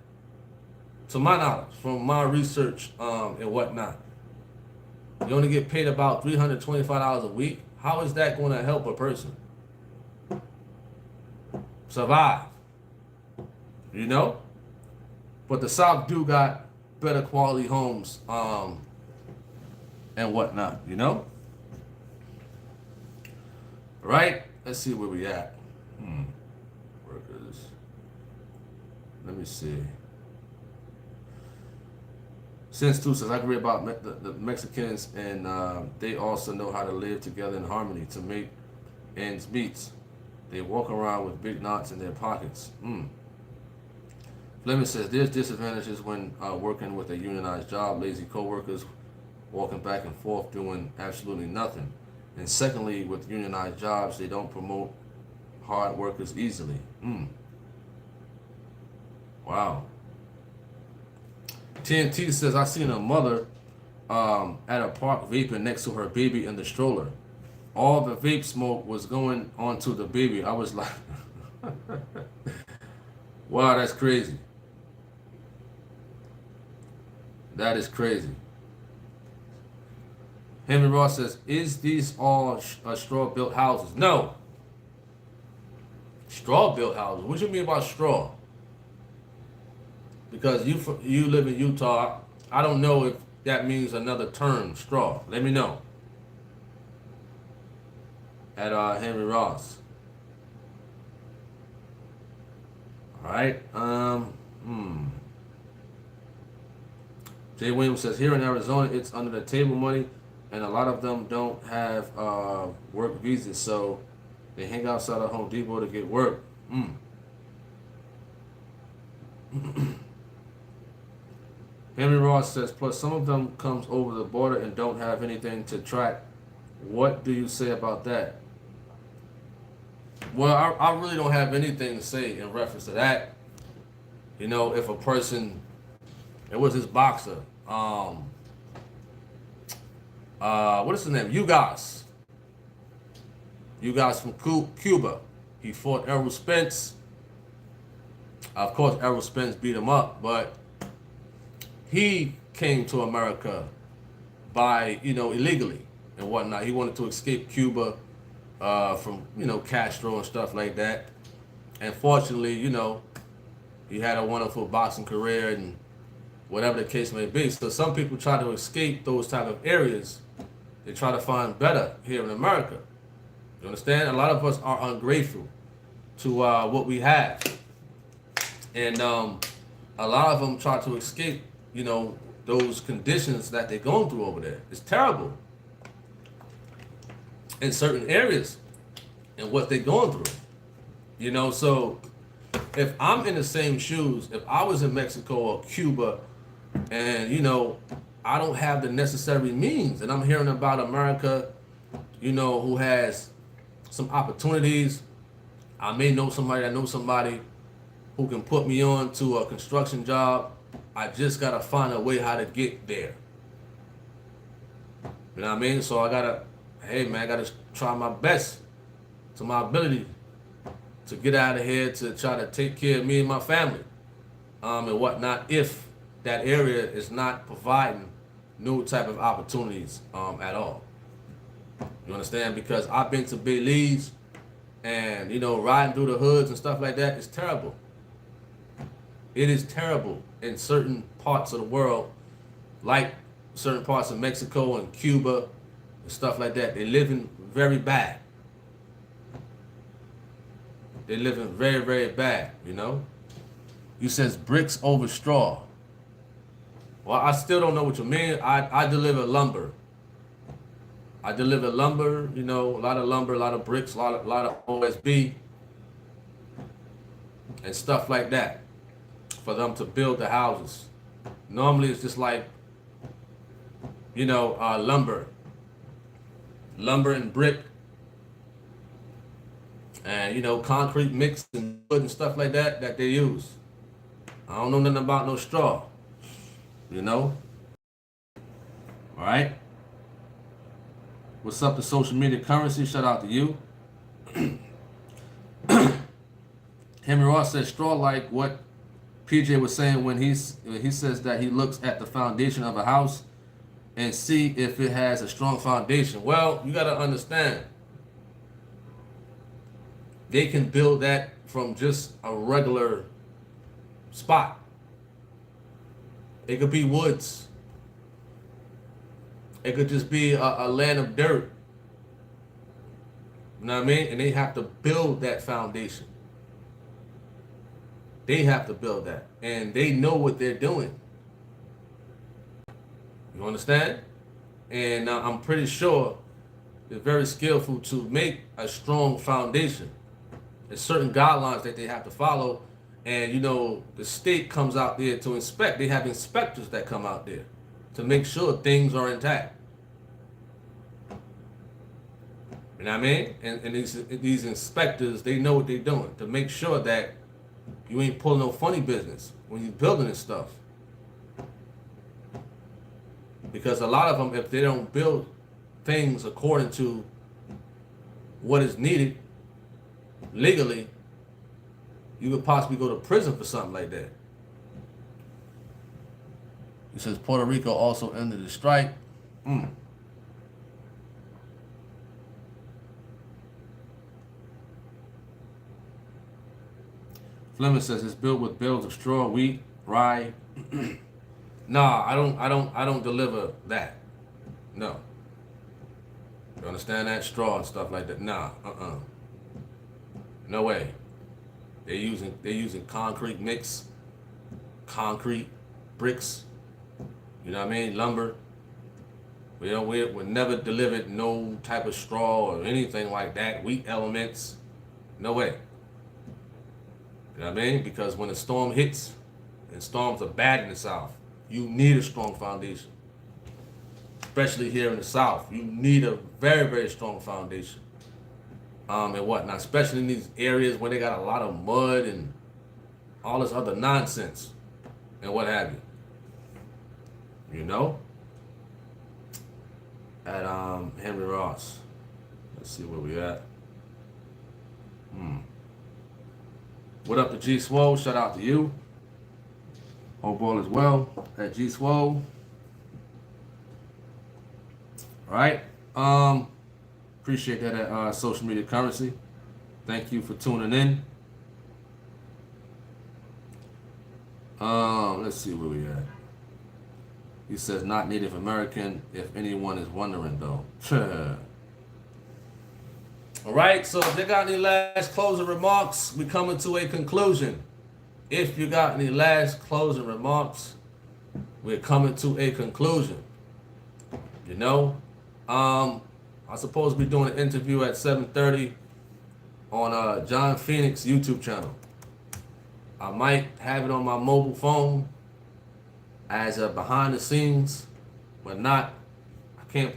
Speaker 1: to my knowledge, from my research and whatnot. You only get paid about $325 a week. How is that going to help a person survive? You know? But the South do got better quality homes and whatnot, you know? Right? Let's see where we at. Workers. Let me see. Since too says, I can read about the Mexicans, and they also know how to live together in harmony to make ends meet. They walk around with big knots in their pockets. Fleming says, there's disadvantages when working with a unionized job. Lazy co-workers walking back and forth doing absolutely nothing. And secondly, with unionized jobs, they don't promote hard workers easily. Wow. TNT says, I seen a mother at a park vaping next to her baby in the stroller. All the vape smoke was going onto the baby. I was like, wow, that's crazy. That is crazy. Henry Ross says, is these all straw-built houses? No. Straw-built houses? What do you mean by straw? Because you live in Utah, I don't know if that means another term, straw. Let me know. At Henry Ross. All right. Jay Williams says, here in Arizona, it's under the table money, and a lot of them don't have work visas, so they hang outside of Home Depot to get work. Henry Ross says, plus some of them comes over the border and don't have anything to track. What do you say about that? Well, I really don't have anything to say in reference to that. You know, if a person, it was this boxer, what is his name? You guys from Cuba. He fought Errol Spence. Of course, Errol Spence beat him up, but he came to America by, illegally and whatnot. He wanted to escape Cuba from, Castro and stuff like that. And fortunately, he had a wonderful boxing career and whatever the case may be. So some people try to escape those type of areas. They try to find better here in America. You understand? A lot of us are ungrateful to what we have. And a lot of them try to escape, those conditions that they're going through over there. It's terrible in certain areas and what they're going through. So if I'm in the same shoes, if I was in Mexico or Cuba and, I don't have the necessary means and I'm hearing about America, who has some opportunities. I may know somebody that knows somebody who can put me on to a construction job. I just gotta find a way how to get there. You know what I mean? So I gotta try my best to my ability to get out of here to try to take care of me and my family, and whatnot, if that area is not providing no type of opportunities at all. You understand? Because I've been to Belize and, riding through the hoods and stuff like that is terrible. It is terrible in certain parts of the world, like certain parts of Mexico and Cuba and stuff like that. They're living very bad. They're living very, very bad, You says bricks over straw. Well, I still don't know what you mean. I deliver lumber. I deliver lumber, a lot of lumber, a lot of bricks, a lot of OSB and stuff like that for them to build the houses. Normally it's just like, lumber and brick and, concrete mix and wood and stuff like that they use. I don't know nothing about no straw, All right. What's up to social media currency? Shout out to you. Henry Ross says straw, like what PJ was saying when he says that he looks at the foundation of a house and see if it has a strong foundation. Well, you got to understand, they can build that from just a regular spot. It could be woods. It could just be a land of dirt. You know what I mean? And they have to build that foundation. They have to build that. And they know what they're doing. You understand? And I'm pretty sure they're very skillful to make a strong foundation. There's certain guidelines that they have to follow. And, the state comes out there to inspect. They have inspectors that come out there to make sure things are intact. You know what I mean? And these inspectors, they know what they're doing to make sure that you ain't pulling no funny business when you're building this stuff. Because a lot of them, if they don't build things according to what is needed legally, you could possibly go to prison for something like that. He says Puerto Rico also ended the strike. Fleming says it's built with bales of straw, wheat, rye. Nah, I don't deliver that. No. You understand that? Straw and stuff like that. Nah, no way. They're using concrete mix, concrete, bricks, you know what I mean, lumber. We never delivered no type of straw or anything like that, wheat elements, no way. You know what I mean? Because when the storm hits, and storms are bad in the South. You need a strong foundation, especially here in the South. You need a very, very strong foundation, and whatnot, especially in these areas where they got a lot of mud and all this other nonsense and what have you. You know? At Henry Ross. Let's see where we at. What up to G Swole? Shout out to you. Hope all is well at G Swole. Alright. Appreciate that at Social Media Currency. Thank you for tuning in. Let's see where we at. He says not Native American, if anyone is wondering though. Alright, so if they got any last closing remarks, we coming to a conclusion. If you got any last closing remarks, we're coming to a conclusion. You know? I'm supposed to be doing an interview at 7:30 on John Phoenix YouTube channel. I might have it on my mobile phone as a behind the scenes, but not,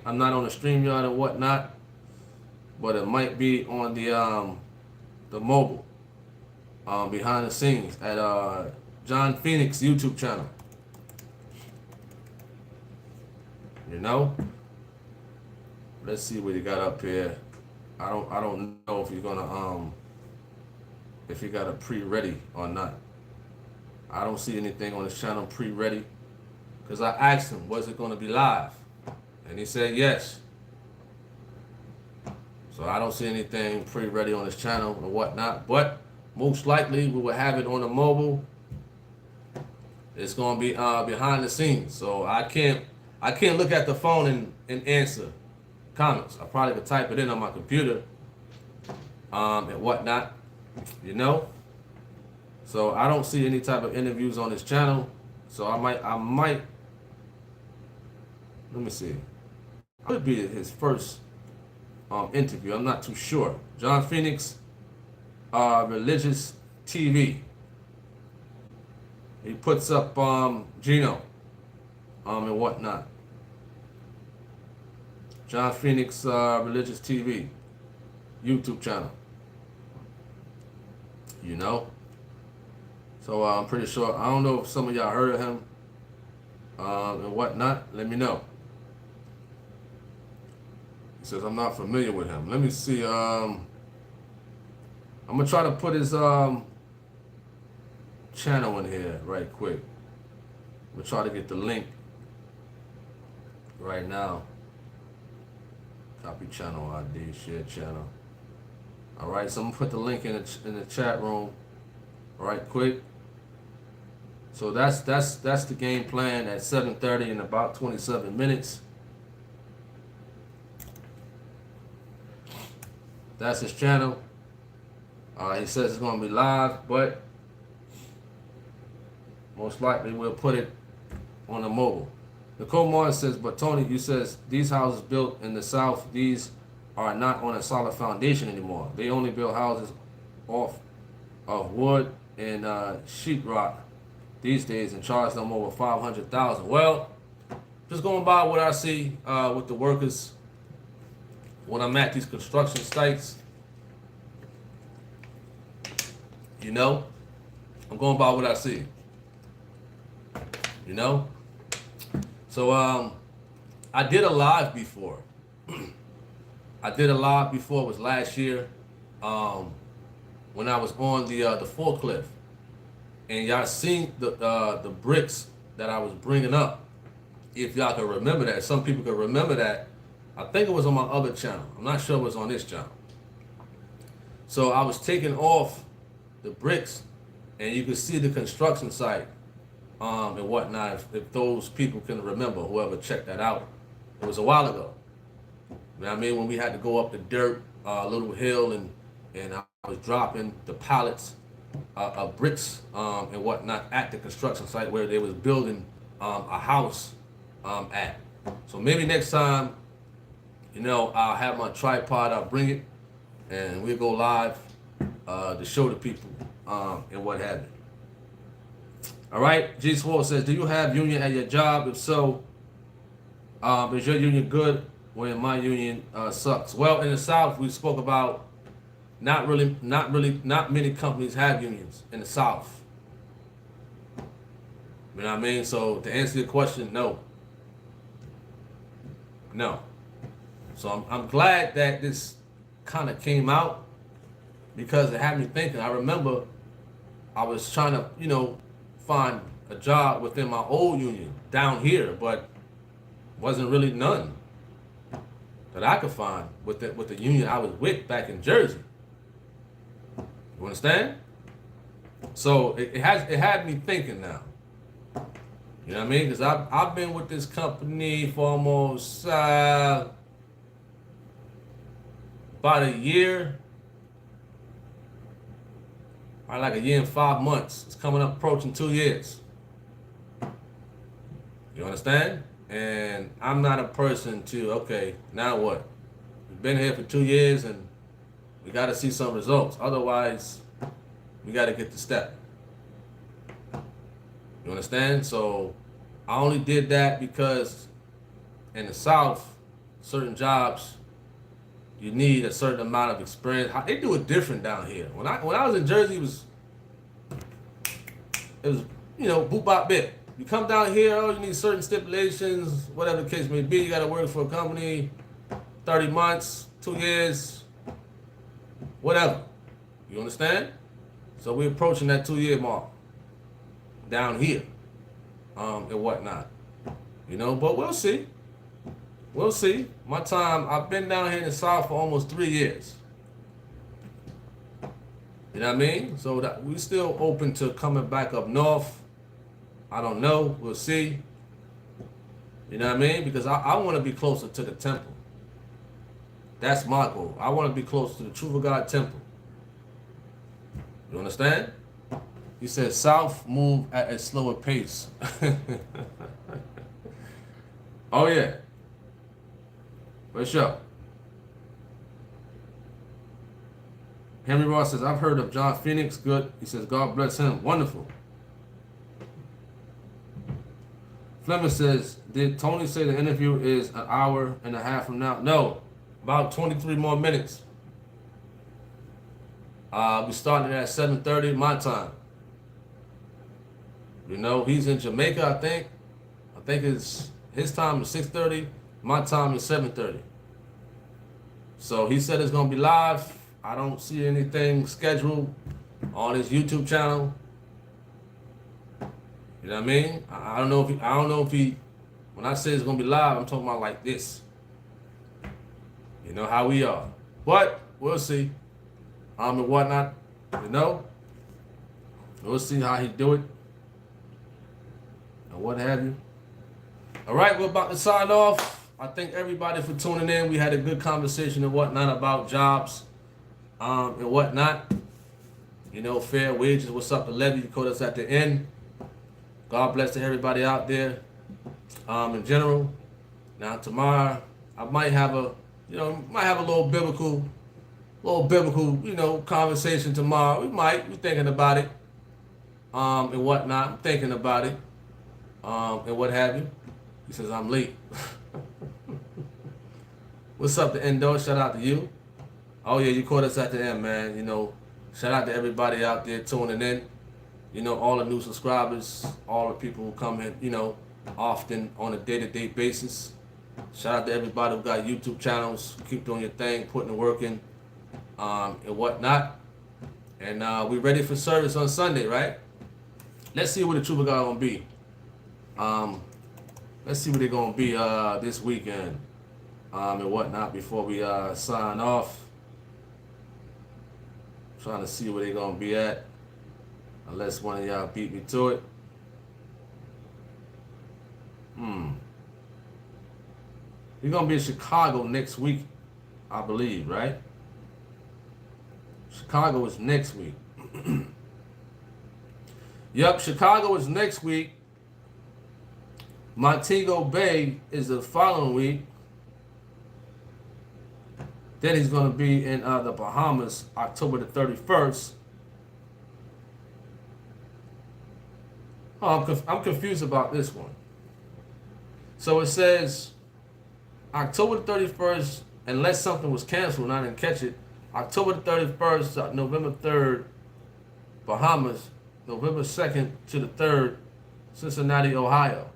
Speaker 1: I'm not on the StreamYard and whatnot, but it might be on the mobile, behind the scenes at John Phoenix YouTube channel. You know? Let's see what he got up here. I don't know if he's gonna if he got it pre-ready or not. I don't see anything on his channel pre-ready, because I asked him, was it gonna be live? And he said yes. So I don't see anything pre-ready on his channel or whatnot, but most likely we will have it on the mobile. It's gonna be behind the scenes. So I can't look at the phone and answer comments. I probably could type it in on my computer and whatnot, you know. So I don't see any type of interviews on his channel. So I might let me see. Could be his first interview. I'm not too sure. John Phoenix, religious TV. He puts up Gino and whatnot. John Phoenix, religious TV, YouTube channel. You know. So I'm pretty sure. I don't know if some of y'all heard of him and whatnot. Let me know. He says I'm not familiar with him. Let me see. I'm gonna try to put his channel in here right quick. We'll try to get the link right now. Copy channel ID, share channel. All right, so I'm gonna put the link in the chat room right quick. So that's the game plan at 7:30 in about 27 minutes. That's his channel. He says it's gonna be live, but most likely we'll put it on the mobile. Nicole Martin says, but Tony, you says these houses built in the South, these are not on a solid foundation anymore. They only build houses off of wood and sheetrock these days and charge them over $500,000. Well, just going by what I see with the workers when I'm at these construction sites, you know, I'm going by what I see. You know? So I did a live before. I did a live before, it was last year, when I was on the forklift, and y'all seen the bricks that I was bringing up. If y'all can remember that, some people can remember that. I think it was on my other channel. I'm not sure it was on this channel. So I was taking off the bricks, and you could see the construction site and whatnot. If those people can remember, whoever checked that out, it was a while ago. You know what I mean? When we had to go up the dirt, little hill, and I was dropping the pallets of bricks and whatnot at the construction site where they was building a house at. So maybe next time, you know, I'll have my tripod, I'll bring it, and we'll go live to show the people and what have you. All right. G Swole says, do you have union at your job? If so, is your union good when my union sucks? Well, in the South, we spoke about not many companies have unions in the South. You know what I mean? So to answer your question, no. No. So I'm glad that this kind of came out because it had me thinking. I remember I was trying to, find a job within my old union down here, but wasn't really none that I could find with the union I was with back in Jersey. You understand? So it had me thinking now. You know what I mean? Because I've been with this company for almost about a year. Like a year and 5 months. It's coming up approaching 2 years. You understand? And I'm not a person to, okay, now what? We've been here for 2 years and we got to see some results. Otherwise, we got to get the step. You understand? So I only did that because in the South, certain jobs, you need a certain amount of experience. They do it different down here. When I was in Jersey, it was boop bop bit. You come down here, you need certain stipulations, whatever the case may be. You got to work for a company, 30 months, 2 years, whatever. You understand? So we're approaching that 2-year mark down here, and whatnot. But we'll see. We'll see. My time, I've been down here in the South for almost 3 years. You know what I mean? So that we still open to coming back up north. I don't know. We'll see. You know what I mean? Because I want to be closer to the temple. That's my goal. I want to be closer to the Truth of God temple. You understand? He said South move at a slower pace. Oh, yeah. For sure. Henry Ross says, I've heard of John Phoenix. Good. He says, God bless him. Wonderful. Fleming says, did Tony say the interview is an hour and a half from now? No. About 23 more minutes. We started at 7:30 my time. He's in Jamaica, I think. I think his time is 6:30. My time is 7:30. So he said it's gonna be live. I don't see anything scheduled on his YouTube channel. You know what I mean? I don't know if he. When I say it's gonna be live, I'm talking about like this. You know how we are, but we'll see. And whatnot. We'll see how he do it and what have you. All right, we're about to sign off. I thank everybody for tuning in. We had a good conversation and whatnot about jobs and whatnot. Fair wages. What's up, the levy? You caught us at the end. God bless to everybody out there in general. Now tomorrow, I might have a little biblical, conversation tomorrow. We're thinking about it and whatnot. I'm thinking about it and what have you. He says, I'm late. What's up, the Endo? Shout out to you. Oh, yeah, you caught us at the end, man. Shout out to everybody out there tuning in. All the new subscribers, all the people who come in, often on a day-to-day basis. Shout out to everybody who got YouTube channels. Keep doing your thing, putting the work in and whatnot. And we're ready for service on Sunday, right? Let's see what the Truth of God going to be. Let's see what they're going to be this weekend and whatnot before we sign off. Trying to see where they're going to be at. Unless one of y'all beat me to it. We're going to be in Chicago next week, I believe, right? Chicago is next week. Yep, Chicago is next week. Montego Bay is the following week. Then he's going to be in the Bahamas, October the 31st. Oh, I'm confused about this one. So it says October 31st, unless something was canceled and I didn't catch it. October 31st, November 3rd, Bahamas. November 2nd to the 3rd, Cincinnati, Ohio.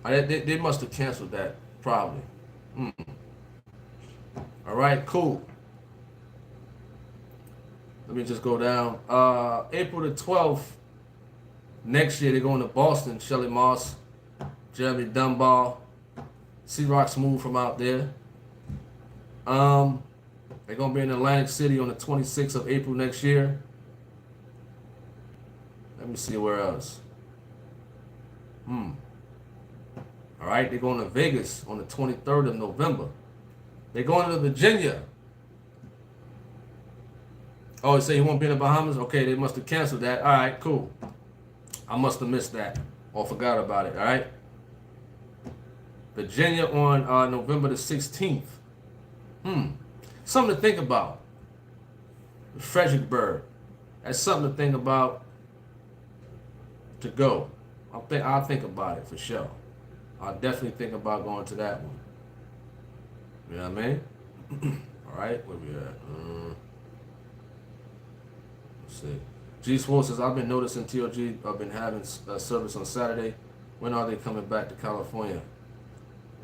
Speaker 1: They must have canceled that, probably. All right, cool. Let me just go down. April the 12th, next year, they're going to Boston. Shelly Moss, Jeremy Dunbar, C-Rock Smooth from out there. They're going to be in Atlantic City on the 26th of April next year. Let me see where else. All right, they're going to Vegas on the 23rd of November. They're going to Virginia. Oh, you say you won't be in the Bahamas? Okay, they must have canceled that. All right, cool. I must have missed that or forgot about it, all right? Virginia on November the 16th. Something to think about. Fredericksburg. That's something to think about to go. I'll think about it for sure. I'll definitely think about going to that one. You know what I mean? All right, where we at? Let's see. G Swole says, I've been noticing TOG have been having service on Saturday. When are they coming back to California?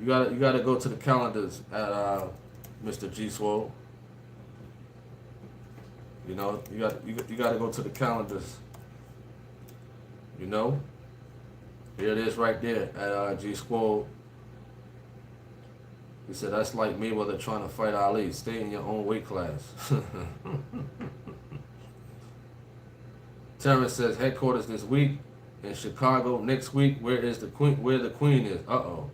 Speaker 1: You gotta go to the calendars at Mr. G Swole. You know, you gotta go to the calendars. You know? Here it is right there at G Swole. He said, that's like Mayweather trying to fight Ali. Stay in your own weight class. Terrence says, headquarters this week in Chicago. Next week, where the queen is. Uh-oh.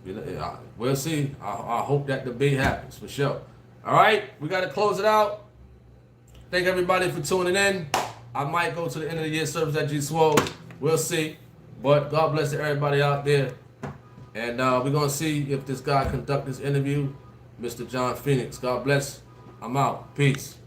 Speaker 1: You know, we'll see. I hope that debate happens for sure. All right, we got to close it out. Thank everybody for tuning in. I might go to the end of the year service at G Swole. We'll see. But God bless everybody out there. And we're going to see if this guy conduct this interview, Mr. John Phoenix. God bless. I'm out. Peace.